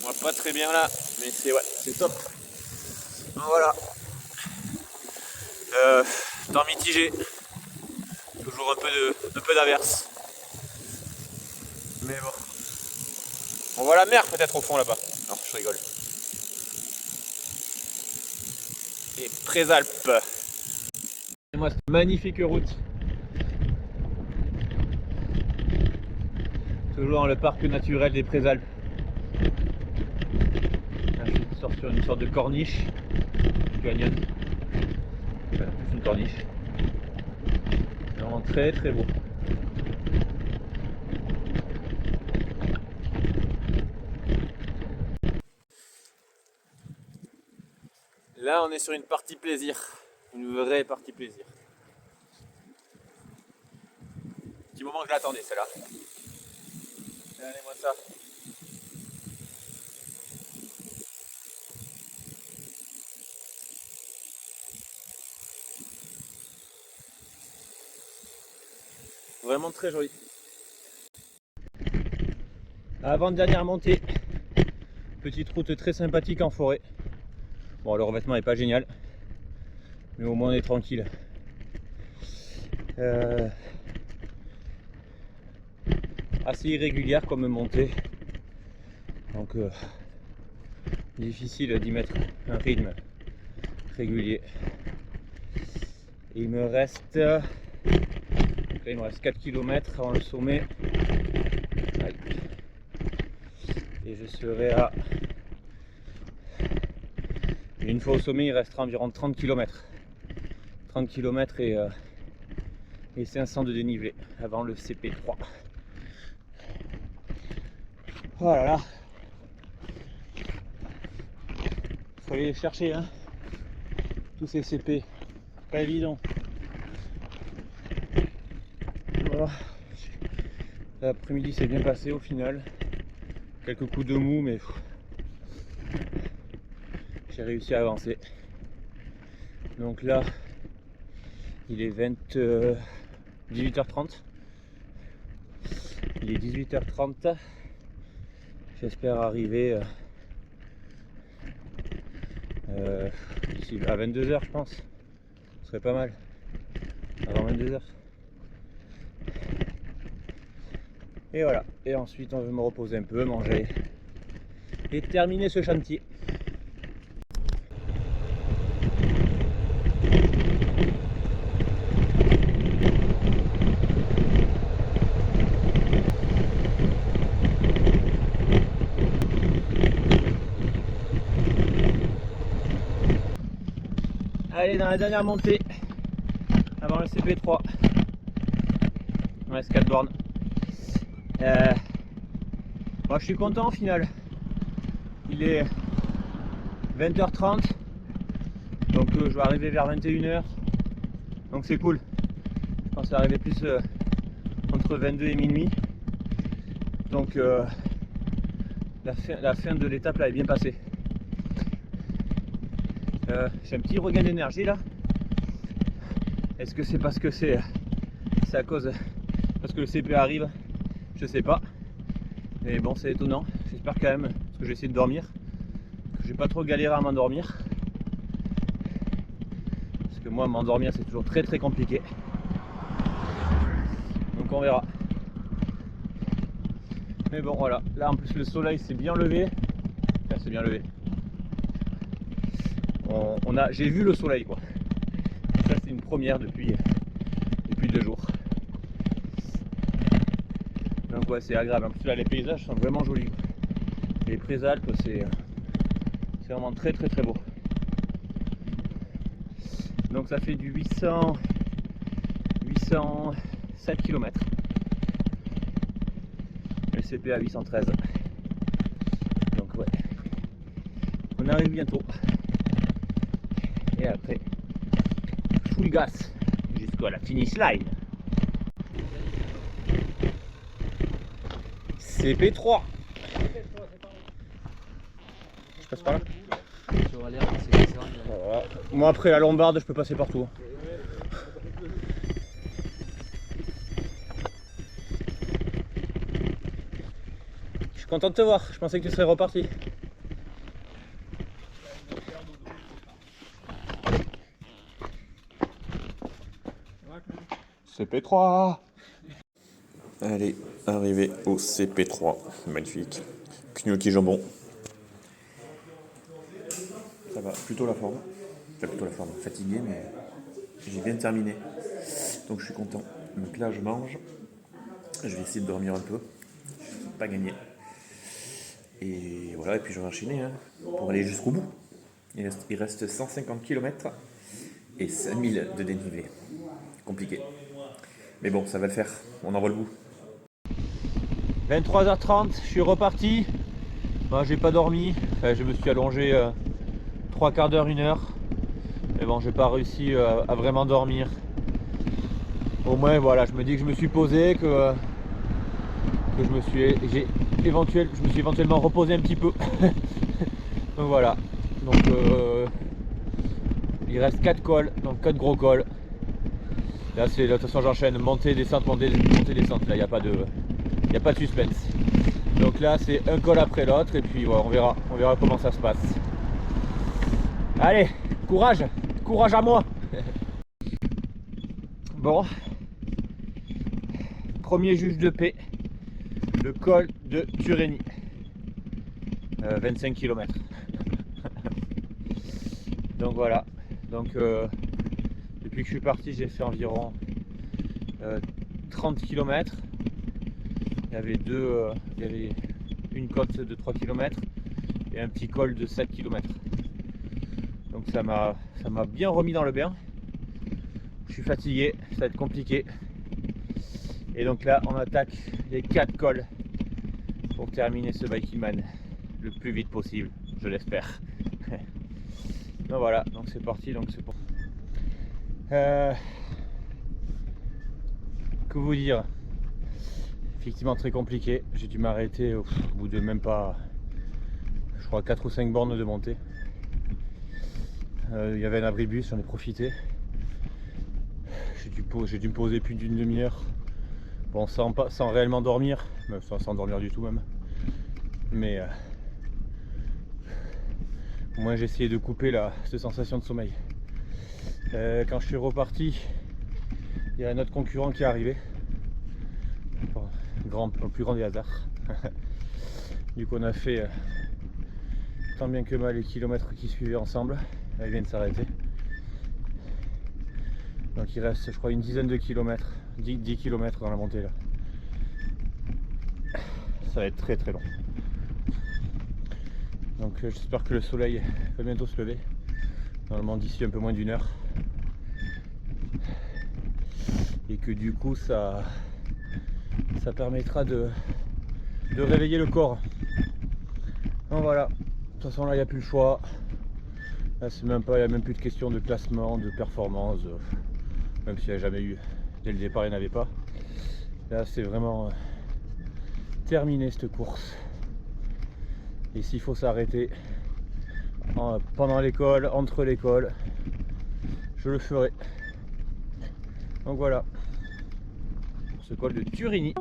On voit pas très bien là, mais c'est top. Voilà. Temps mitigé. Toujours un peu d'averse. Mais bon. On voit la mer peut-être au fond là-bas. Non, je rigole. Et Préalpes. Et moi, cette magnifique route. Toujours dans le parc naturel des Préalpes. Là, je sors sur une sorte de corniche. Canyon. Enfin, plus une corniche. Vraiment très très beau. Là, on est sur une partie plaisir, une vraie partie plaisir. Petit moment que je l'attendais, celle-là. Regardez-moi ça. Vraiment très joli. Avant-dernière montée. Petite route très sympathique en forêt. Bon, le revêtement n'est pas génial, mais au moins on est tranquille. Assez irrégulière comme montée, donc difficile d'y mettre un rythme régulier. Et il me reste 4 km avant le sommet. Et je serai à... Une fois au sommet, il restera environ 30 km. 30 km et 500 de dénivelé avant le CP3. Oh là là. Faut aller les chercher, hein. Tous ces CP. Pas évident. Voilà. L'après-midi s'est bien passé au final. Quelques coups de mou, mais j'ai réussi à avancer. Donc là, il est 18h30. Il est 18h30. J'espère arriver ici à 22h, je pense. Ce serait pas mal. Avant 22h. Et voilà. Et ensuite, on veut me reposer un peu, manger et terminer ce chantier. Allez, dans la dernière montée avant le CP3. Il me reste 4 bornes. Moi je suis content au final. Il est 20h30, donc je vais arriver vers 21h, donc c'est cool. Je pense arriver plus entre 22 et minuit, donc la fin de l'étape là est bien passée. J'ai un petit regain d'énergie là. Est-ce que c'est parce que c'est à cause parce que le CP arrive? Je sais pas. Mais bon, c'est étonnant. J'espère quand même, parce que j'ai essayé de dormir, que j'ai pas trop galéré à m'endormir. Parce que moi, m'endormir c'est toujours très compliqué. Donc on verra. Mais bon, voilà. Là en plus le soleil s'est bien levé. Enfin, c'est bien levé. J'ai vu le soleil quoi. Ça c'est une première depuis 2 jours. Donc ouais, c'est agréable. En plus là les paysages sont vraiment jolis. Les Préalpes c'est vraiment très beau. Donc ça fait du 807 km. Le CP à 813. Donc ouais. On arrive bientôt. Et après, full gas jusqu'à la finish line. CP3. Je passe par là. Voilà. Moi après la lombarde je peux passer partout. Je suis content de te voir, je pensais que tu serais reparti. CP3. Allez, arrivé au CP3. Magnifique. Gnocchi jambon. Ça va, plutôt la forme. Enfin, plutôt la forme. Fatigué, mais j'ai bien terminé. Donc je suis content. Donc là, je mange. Je vais essayer de dormir un peu. Pas gagné. Et voilà, et puis je vais enchaîner hein, pour aller jusqu'au bout. Il reste 150 km et 5000 de dénivelé. Compliqué. Mais bon, ça va le faire. On envoie le bout. 23h30, je suis reparti. Moi, j'ai pas dormi. Enfin, je me suis allongé 3 quarts d'heure, 1 heure. Mais bon, j'ai pas réussi à vraiment dormir. Au moins, voilà, je me dis que je me suis posé, que je me suis éventuellement reposé un petit peu. Donc voilà. Donc il reste 4 cols, donc 4 gros cols. Là c'est de toute façon j'enchaîne montée, descente, montée, descente. Là il n'y a pas de suspense. Donc là c'est un col après l'autre et puis voilà, on verra comment ça se passe. Allez, courage à moi. Bon, premier juge de paix, le col de Turénie, 25 km. Donc voilà, donc depuis que je suis parti j'ai fait environ 30 km. Il y avait une côte de 3 km et un petit col de 7 km. Donc ça m'a bien remis dans le bain. Je suis fatigué, ça va être compliqué. Et donc là on attaque les 4 cols pour terminer ce Biking-Man le plus vite possible, je l'espère. Donc voilà, donc c'est parti, donc c'est pour... que vous dire, effectivement très compliqué, j'ai dû m'arrêter au bout de même pas, je crois 4 ou 5 bornes de montée. Il y avait un abribus, j'en ai profité. J'ai dû me poser plus d'une demi-heure, bon sans réellement dormir, sans dormir du tout même, mais au moins j'ai essayé de couper cette sensation de sommeil. Quand je suis reparti, il y a un autre concurrent qui est arrivé, au plus grand des hasards. Du coup on a fait tant bien que mal les kilomètres qui suivaient ensemble. Là, il vient de s'arrêter. Donc il reste je crois une dizaine de kilomètres, 10 km dans la montée là. Ça va être très long. Donc j'espère que le soleil va bientôt se lever. Normalement d'ici un peu moins d'1 heure. Et que du coup ça permettra de réveiller le corps. Donc voilà. De toute façon là il n'y a plus le choix. Là il n'y a même plus de question de classement, de performance. Même s'il n'y a jamais eu. Dès le départ il n'y en avait pas. Là c'est vraiment terminé cette course. Et s'il faut s'arrêter pendant l'école, entre l'école, je le ferai. Donc voilà, ce col de Turini.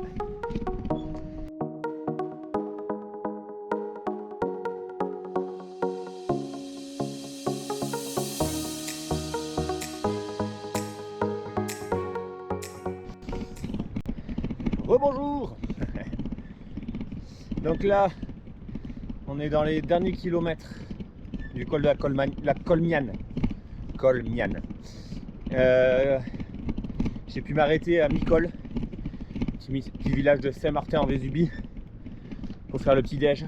Rebonjour. Donc là, on est dans les derniers kilomètres du col de la Colmiane. J'ai pu m'arrêter à mi-col, petit village de Saint-Martin en Vésubie, pour faire le petit déj.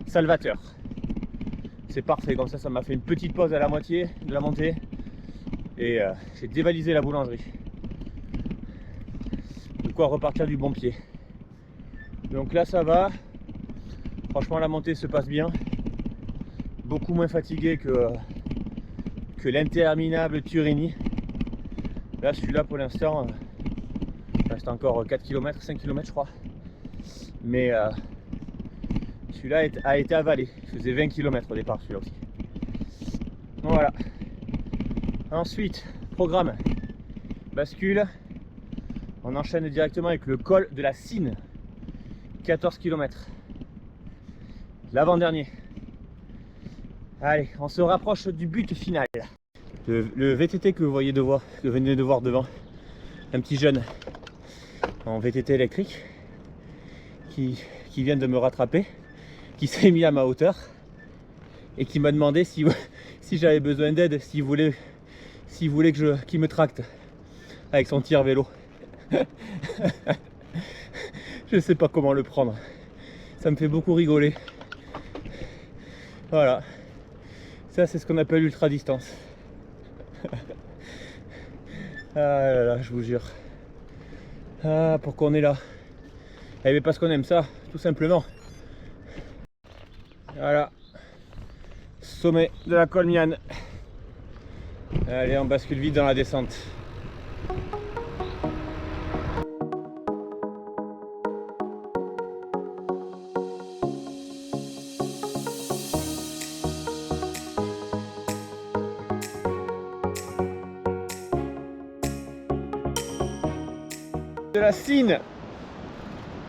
Salvateur. C'est parfait, comme ça m'a fait une petite pause à la moitié de la montée et j'ai dévalisé la boulangerie. De quoi repartir du bon pied. Donc là ça va. Franchement la montée se passe bien. Beaucoup moins fatigué que l'interminable Turini. Là celui-là pour l'instant, il reste encore 4 km, 5 km je crois. Mais celui-là a été avalé. Il faisait 20 km au départ celui-là aussi. Voilà. Ensuite, programme. Bascule. On enchaîne directement avec le col de la Cine. 14 km. L'avant-dernier. Allez, on se rapproche du but final. Le VTT que vous venez de voir devant, un petit jeune en VTT électrique qui vient de me rattraper, qui s'est mis à ma hauteur et qui m'a demandé si j'avais besoin d'aide, s'il voulait qu'il me tracte avec son tir vélo. Je sais pas comment le prendre, ça me fait beaucoup rigoler. Voilà, ça c'est ce qu'on appelle l'ultra distance. Ah là là, je vous jure. Ah, pourquoi on est là? Eh bien parce qu'on aime ça, tout simplement. Voilà, sommet de la Colmiane. Allez, on bascule vite dans la descente. De la Cine,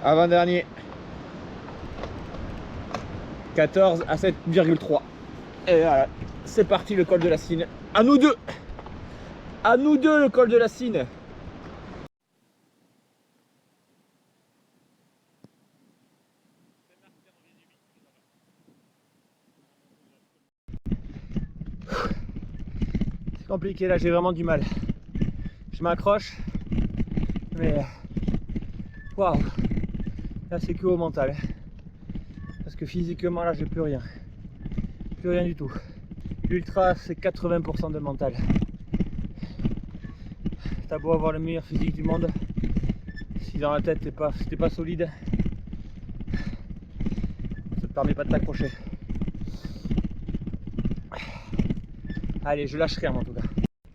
avant-dernier, 14 à 7,3. Et voilà, c'est parti le col de la Cine. À nous deux le col de la Cine. C'est compliqué là, j'ai vraiment du mal. Je m'accroche. Mais waouh, là c'est que au mental, parce que physiquement là j'ai plus rien du tout. L'ultra c'est 80% de mental. T'as beau avoir le meilleur physique du monde, si dans la tête t'es pas solide, ça te permet pas de t'accrocher. Allez, je lâche rien en tout cas.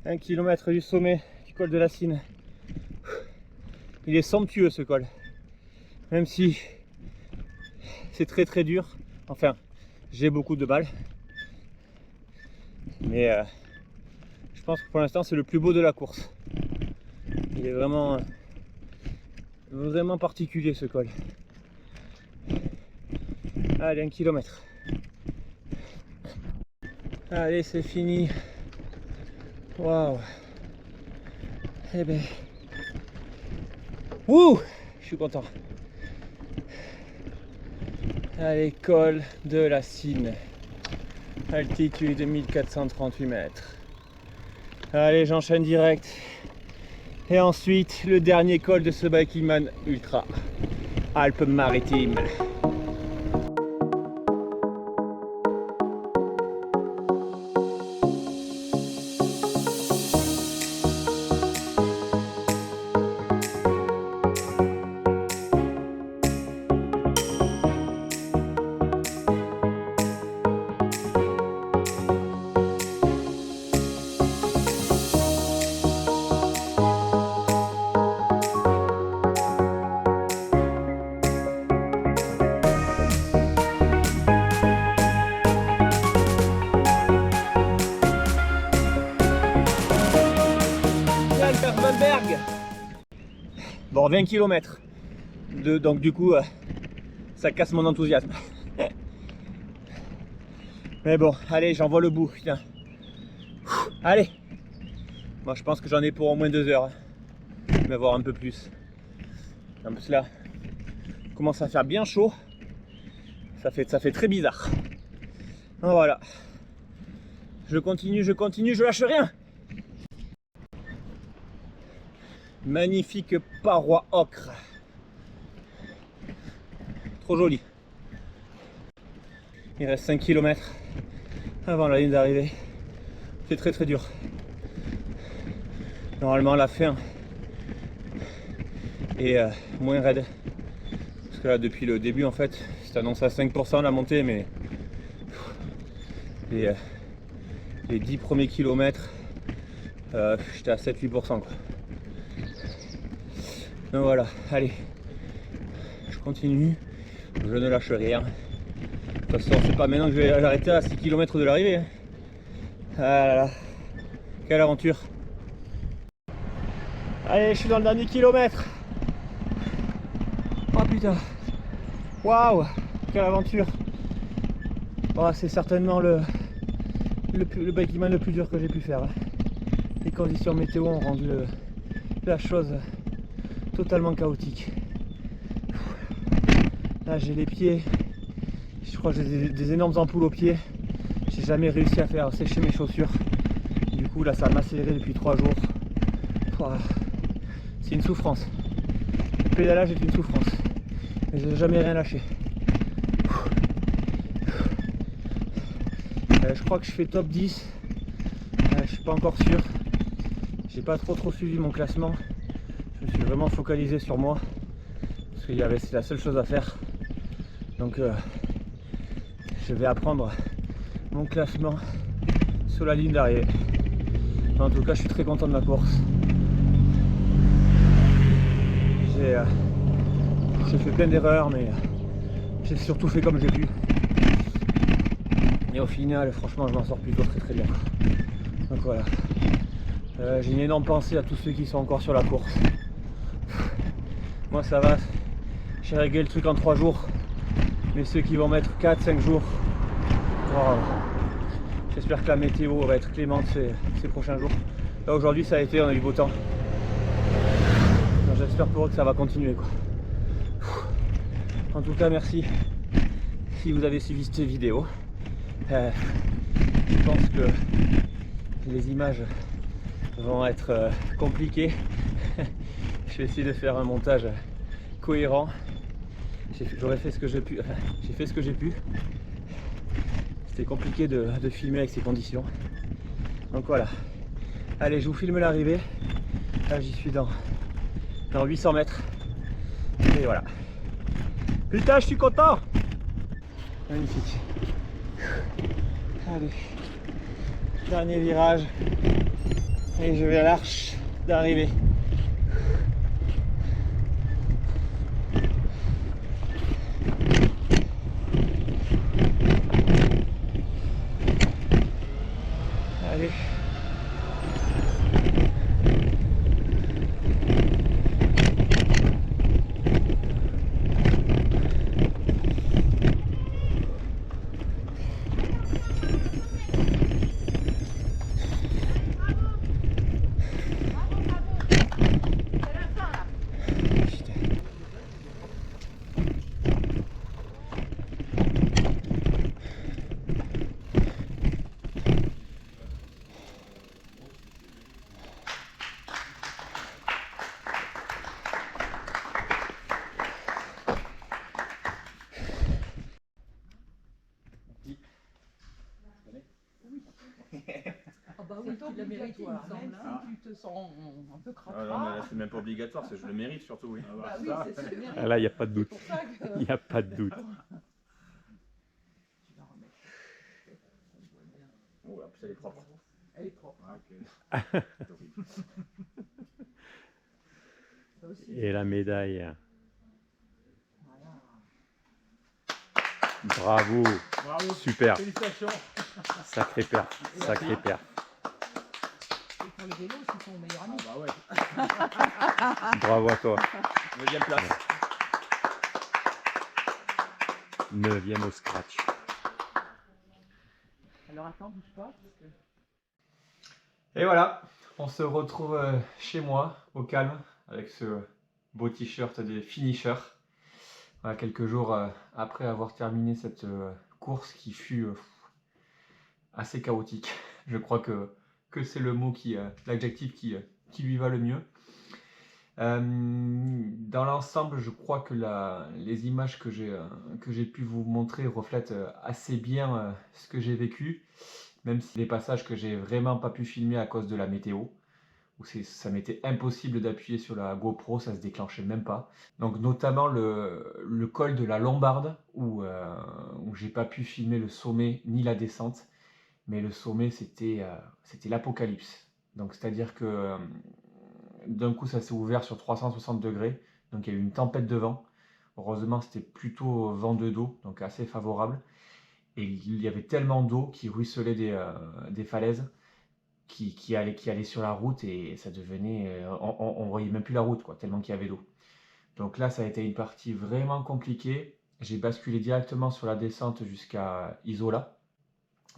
1 km du sommet du col de la Cine. Il est somptueux ce col, même si c'est très dur. Enfin, j'ai beaucoup de mal, mais je pense que pour l'instant c'est le plus beau de la course. Il est vraiment particulier ce col. Allez, 1 km. Allez, c'est fini. Waouh. Eh ben. Ouh, je suis content. Allez, col de la Cine. Altitude 1438 mètres. Allez, j'enchaîne direct. Et ensuite, le dernier col de ce Biking Ultra. Alpes-Maritimes. Ramsberg. Bon, 20 km. Donc du coup, ça casse mon enthousiasme. Mais bon, allez, j'en vois le bout, putain. Allez. Moi, je pense que j'en ai pour au moins 2 heures. Mais voire un peu plus. En plus là, il commence à faire bien chaud. Ça fait très bizarre. Voilà. Je continue, je lâche rien. Magnifique paroi ocre. Trop joli. Il reste 5 km avant la ligne d'arrivée. C'est très dur. Normalement la fin est moins raide. Parce que là depuis le début en fait, c'est annoncé à 5% la montée, mais les 10 premiers kilomètres, j'étais à 7-8% quoi. Donc voilà, allez, je continue, je ne lâche rien. De toute façon, c'est pas maintenant que je vais arrêter à 6 km de l'arrivée. Hein. Ah là là, quelle aventure! Allez, je suis dans le dernier kilomètre. Oh putain, waouh, quelle aventure! Oh, c'est certainement le bikeman le plus dur que j'ai pu faire. Hein. Les conditions météo ont rendu la chose totalement chaotique. Là j'ai les pieds, je crois que j'ai des énormes ampoules aux pieds. J'ai jamais réussi à faire sécher mes chaussures. Du coup là ça m'a accéléré depuis 3 jours. C'est une souffrance. Le pédalage est une souffrance. Mais j'ai jamais rien lâché. Je crois que je fais top 10. Je suis pas encore sûr. J'ai pas trop suivi mon classement. Je me suis vraiment focalisé sur moi. Parce que c'est la seule chose à faire. Donc je vais apprendre mon classement sur la ligne d'arrivée. En tout cas je suis très content de ma course. J'ai fait plein d'erreurs mais j'ai surtout fait comme j'ai pu. Et au final franchement je m'en sors plutôt très bien. Donc voilà. J'ai une énorme pensée à tous ceux qui sont encore sur la course. Moi ça va, j'ai réglé le truc en 3 jours. Mais ceux qui vont mettre 4-5 jours, wow. J'espère que la météo va être clémente ces prochains jours. Là aujourd'hui ça a été, on a eu beau temps. J'espère pour eux que ça va continuer quoi. En tout cas merci si vous avez suivi cette vidéo. Je pense que les images vont être compliquées. Je vais essayer de faire un montage cohérent. J'aurais fait ce que j'ai pu. Enfin, j'ai fait ce que j'ai pu. C'était compliqué de filmer avec ces conditions. Donc voilà. Allez, je vous filme l'arrivée. Là, j'y suis dans 800 mètres. Et voilà. Putain, je suis content! Magnifique. Allez. Dernier virage. Et je vais à l'arche d'arrivée. Allez. Ah bah oui, tu le mérites, il me semble. Hein. Tu te sens un peu crapard. Ah non, mais là c'est même pas obligatoire, c'est je le mérite surtout, oui. Bah oui, c'est le mérite. Ah là, il n'y a pas de doute. C'est pour ça que... Il n'y a pas de doute. Tu vas remettre. Oh, en plus elle est propre. Elle est propre. Ah, ok. Ça aussi. Et la médaille. Voilà. Bravo. Bravo. Super. Félicitations. Sacré père. Sacré père. C'est pour le vélo, c'est son meilleur ami. Ah bah ouais. Bravo à toi. 9e place. 9e au scratch. Alors attends, bouge pas. Parce que... Et voilà, on se retrouve chez moi, au calme, avec ce beau t-shirt des finishers. Voilà, quelques jours après avoir terminé cette course qui fut assez chaotique. Je crois que c'est le mot l'adjectif qui lui va le mieux. Dans l'ensemble, je crois que les images que j'ai pu vous montrer reflètent assez bien ce que j'ai vécu, même si les passages que j'ai vraiment pas pu filmer à cause de la météo, où ça m'était impossible d'appuyer sur la GoPro, ça se déclenchait même pas. Donc notamment le col de la Lombarde, où j'ai pas pu filmer le sommet ni la descente, mais le sommet c'était l'apocalypse. Donc c'est-à-dire que d'un coup ça s'est ouvert sur 360 degrés, donc il y a eu une tempête de vent. Heureusement c'était plutôt vent de dos, donc assez favorable. Et il y avait tellement d'eau qui ruisselait des falaises qui allait sur la route et ça devenait... on voyait même plus la route, quoi, tellement qu'il y avait d'eau. Donc là, ça a été une partie vraiment compliquée. J'ai basculé directement sur la descente jusqu'à Isola.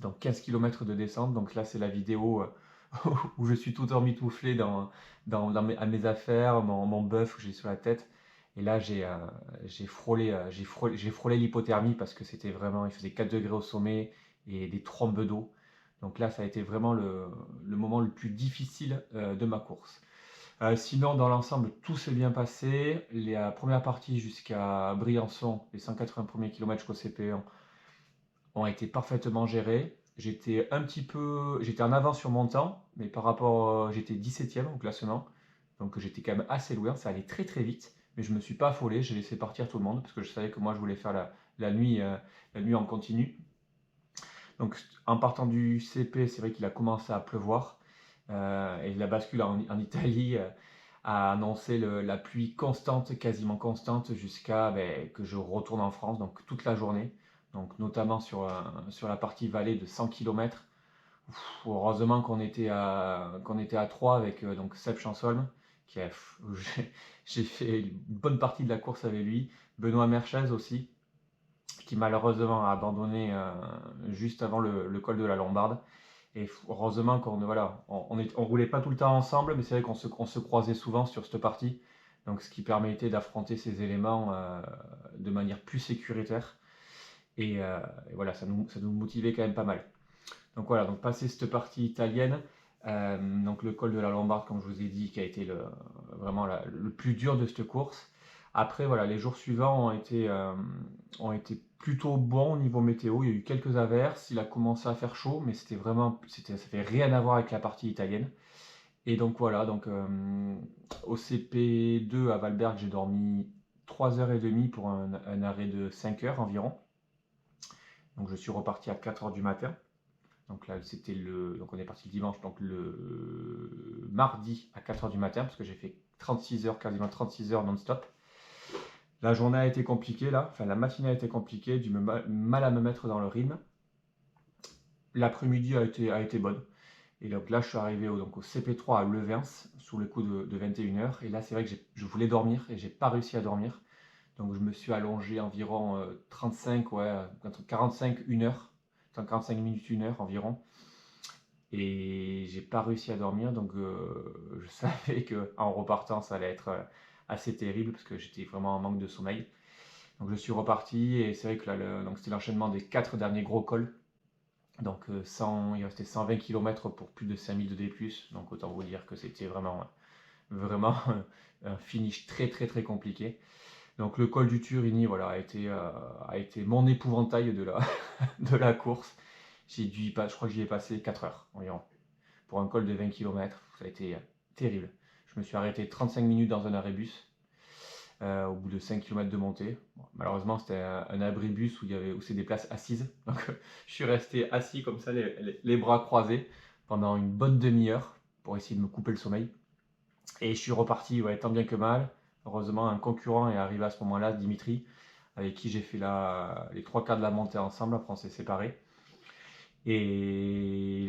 Donc 15 km de descente. Donc là, c'est la vidéo où je suis tout emmitouflé à mes affaires, mon bœuf que j'ai sur la tête. Et là, j'ai frôlé l'hypothermie parce que c'était vraiment... Il faisait 4 degrés au sommet et des trombes d'eau. Donc là, ça a été vraiment le moment le plus difficile de ma course. Sinon, dans l'ensemble, tout s'est bien passé. La première partie jusqu'à Briançon, les 180 premiers kilomètres jusqu'au CP1, ont été parfaitement gérés. J'étais en avance sur mon temps, mais par rapport, j'étais 17e au classement. Donc j'étais quand même assez loin, ça allait très très vite. Mais je ne me suis pas affolé, j'ai laissé partir tout le monde parce que je savais que moi je voulais faire la nuit en continu. Donc en partant du CP, c'est vrai qu'il a commencé à pleuvoir et la bascule en Italie a annoncé la pluie constante, quasiment constante, jusqu'à que je retourne en France, donc toute la journée, donc notamment sur la partie vallée de 100 km. Heureusement qu'on était à 3 avec donc Seb Chansol, j'ai fait une bonne partie de la course avec lui, Benoît Merchez aussi, qui malheureusement a abandonné juste avant le col de la Lombarde. Et heureusement on roulait pas tout le temps ensemble, mais c'est vrai qu'on se croisait souvent sur cette partie. Donc ce qui permettait d'affronter ces éléments de manière plus sécuritaire. Et voilà, ça nous motivait quand même pas mal. Donc voilà, donc passer cette partie italienne, donc le col de la Lombarde, comme je vous ai dit, qui a été vraiment le plus dur de cette course. Après, voilà, les jours suivants ont été plutôt bons au niveau météo. Il y a eu quelques averses, il a commencé à faire chaud, mais ça fait rien à voir avec la partie italienne. Et donc voilà, au CP2 à Valberg, j'ai dormi 3h30 pour un arrêt de 5h environ. Donc je suis reparti à 4h du matin. Donc là, donc on est parti le dimanche, donc le mardi à 4h du matin, parce que j'ai fait 36 heures, quasiment 36 heures non-stop. La journée a été compliquée là, enfin la matinée a été compliquée, du mal à me mettre dans le rythme. L'après-midi a été bonne. Et donc là, je suis arrivé au CP3 à Levens, sous le coup de 21h. Et là, c'est vrai que je voulais dormir et j'ai pas réussi à dormir. Donc je me suis allongé environ 45, 1 heure. 45 minutes, 1 heure environ. Et j'ai pas réussi à dormir. Donc je savais qu'en repartant, ça allait être assez terrible parce que j'étais vraiment en manque de sommeil. Donc je suis reparti et c'est vrai que là, c'était l'enchaînement des 4 derniers gros cols. Donc il restait 120 km pour plus de 5000 de D+. Donc autant vous dire que c'était vraiment un finish très très très compliqué. Donc le col du Turini voilà, a été mon épouvantail de la course. Je crois que j'y ai passé 4 heures environ. Pour un col de 20 km, ça a été terrible. Je me suis arrêté 35 minutes dans un arrêt-bus au bout de 5 km de montée. Bon, malheureusement, c'était un abribus où c'est des places assises. Donc je suis resté assis comme ça, les bras croisés, pendant une bonne demi-heure pour essayer de me couper le sommeil. Et je suis reparti tant bien que mal. Heureusement, un concurrent est arrivé à ce moment-là, Dimitri, avec qui j'ai fait les 3 quarts de la montée ensemble. Après, on s'est séparés. Et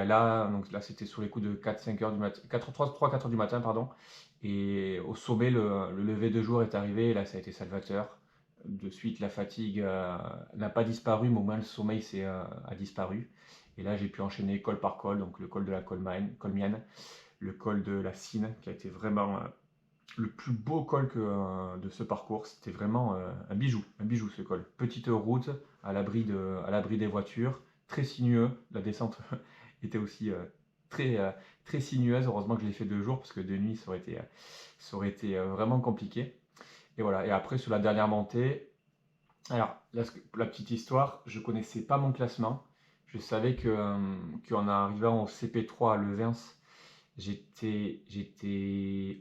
là, donc là c'était sur les coups de 4-5 heures du matin, 3-4 heures du matin, pardon. Et au sommet, le lever de jour est arrivé, et là ça a été salvateur. De suite, la fatigue n'a pas disparu, mais au moins le sommeil a disparu. Et là, j'ai pu enchaîner col par col, donc le col de la Colmienne, le col de la Cine, qui a été vraiment le plus beau col de ce parcours. C'était vraiment un bijou ce col. Petite route à l'abri des voitures, très sinueux. La descente était aussi très sinueuse. Heureusement que je l'ai fait 2 jours, parce que de nuit, ça aurait été vraiment compliqué. Et voilà. Et après, sur la dernière montée, alors, là, la petite histoire, je connaissais pas mon classement. Je savais qu'en arrivant au CP3 à Levens, j'étais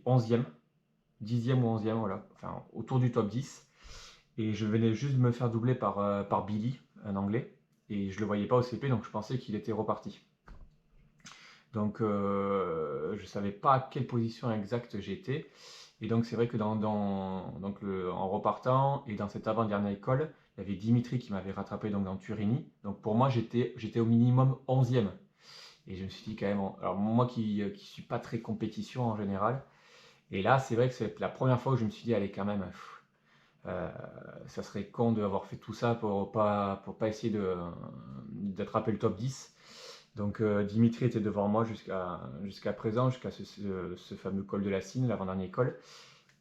11e, 10e ou 11e, voilà, enfin autour du top 10. Et je venais juste de me faire doubler par Billy, un anglais. Et je le voyais pas au CP, donc je pensais qu'il était reparti. Donc je savais pas à quelle position exacte j'étais. Et donc c'est vrai que en repartant et dans cette avant-dernière école, il y avait Dimitri qui m'avait rattrapé donc dans Turini. Donc pour moi j'étais au minimum 11e. Et je me suis dit quand même, alors moi qui suis pas très compétition en général, et là c'est vrai que c'est la première fois où je me suis dit allez quand même, ça serait con d'avoir fait tout ça pour pas essayer d'attraper le top 10. Donc Dimitri était devant moi jusqu'à présent, jusqu'à ce fameux col de la Cine, l'avant-dernier col.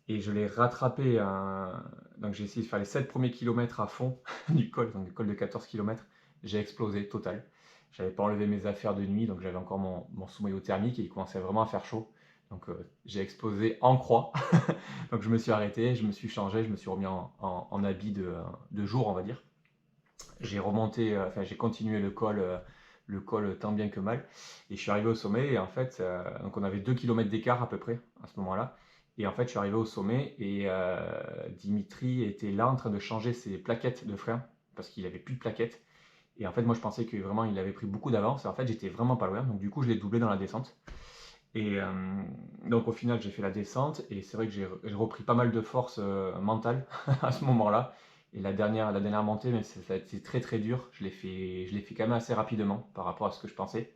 Et je l'ai rattrapé. Donc j'ai essayé de faire les 7 premiers kilomètres à fond du col, donc le col de 14 km. J'ai explosé total. J'avais pas enlevé mes affaires de nuit, donc j'avais encore mon sous-maillot thermique et il commençait vraiment à faire chaud. Donc j'ai explosé en croix. Donc je me suis arrêté, je me suis changé, je me suis remis en habit de jour, on va dire. J'ai remonté, j'ai continué le col tant bien que mal. Et je suis arrivé au sommet et en fait, donc on avait 2 km d'écart à peu près à ce moment-là. Et en fait, je suis arrivé au sommet et Dimitri était là en train de changer ses plaquettes de frein parce qu'il avait plus de plaquettes. Et en fait, moi je pensais que vraiment il avait pris beaucoup d'avance. Et en fait, j'étais vraiment pas loin. Donc du coup, je l'ai doublé dans la descente. Et donc au final, j'ai fait la descente et c'est vrai que j'ai repris pas mal de force mentale à ce moment-là. Et la dernière montée, mais ça a été très très dur. Je l'ai fait quand même assez rapidement par rapport à ce que je pensais.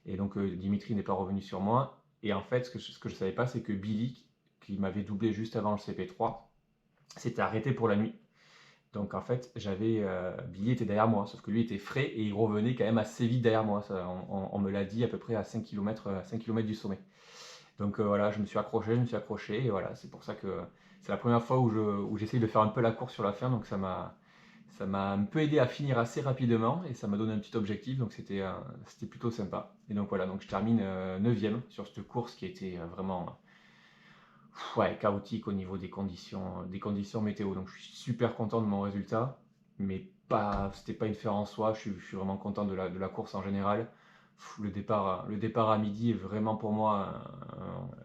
Et donc Dimitri n'est pas revenu sur moi. Et en fait, ce que je savais pas, c'est que Billy, qui m'avait doublé juste avant le CP3, s'était arrêté pour la nuit. Donc en fait, Billy était derrière moi, sauf que lui était frais et il revenait quand même assez vite derrière moi. Ça, on me l'a dit à peu près à 5 km du sommet. Donc voilà, je me suis accroché et voilà, c'est pour ça que c'est la première fois où j'essaye de faire un peu la course sur la fin, donc ça m'a un peu aidé à finir assez rapidement et ça m'a donné un petit objectif, donc c'était plutôt sympa. Et donc voilà, donc je termine 9e sur cette course qui était vraiment chaotique au niveau des conditions météo. Donc je suis super content de mon résultat, mais c'était pas une fin en soi. Je suis vraiment content de la course en général. Le départ à midi est vraiment pour moi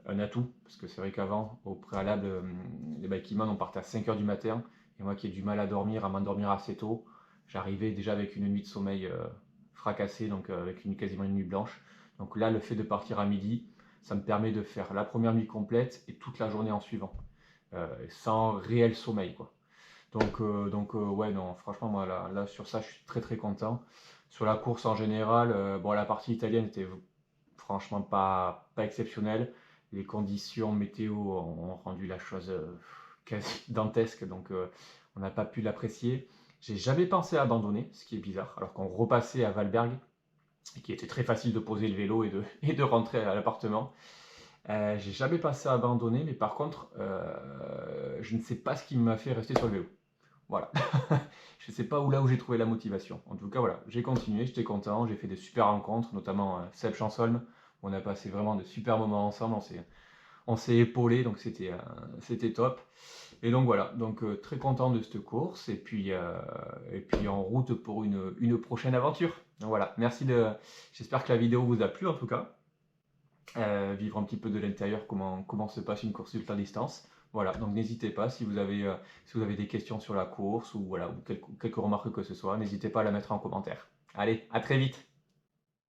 un atout, parce que c'est vrai qu'avant, au préalable, les bikeman, on partait à 5h du matin, et moi qui ai du mal à m'endormir assez tôt, j'arrivais déjà avec une nuit de sommeil fracassée, donc avec quasiment une nuit blanche. Donc là, le fait de partir à midi, ça me permet de faire la première nuit complète et toute la journée en suivant, sans réel sommeil, quoi. Donc ouais, non, franchement, moi, là, sur ça, je suis très très content. Sur la course en général, bon, la partie italienne était franchement pas exceptionnelle. Les conditions météo ont rendu la chose quasi dantesque, donc on n'a pas pu l'apprécier. J'ai jamais pensé à abandonner, ce qui est bizarre, alors qu'on repassait à Valberg, et qui était très facile de poser le vélo et de rentrer à l'appartement. J'ai jamais pensé à abandonner, mais par contre, je ne sais pas ce qui m'a fait rester sur le vélo. Voilà. Je ne sais pas où j'ai trouvé la motivation. En tout cas, voilà, j'ai continué, j'étais content, j'ai fait des super rencontres, notamment Seb Chansholm. On a passé vraiment de super moments ensemble, on s'est épaulés, donc c'était top. Et donc voilà, donc très content de cette course, et puis en route pour une prochaine aventure. Donc voilà, j'espère que la vidéo vous a plu en tout cas. Vivre un petit peu de l'intérieur comment se passe une course ultra distance. Voilà, donc n'hésitez pas si vous avez des questions sur la course ou quelques remarques que ce soit, n'hésitez pas à la mettre en commentaire. Allez, à très vite!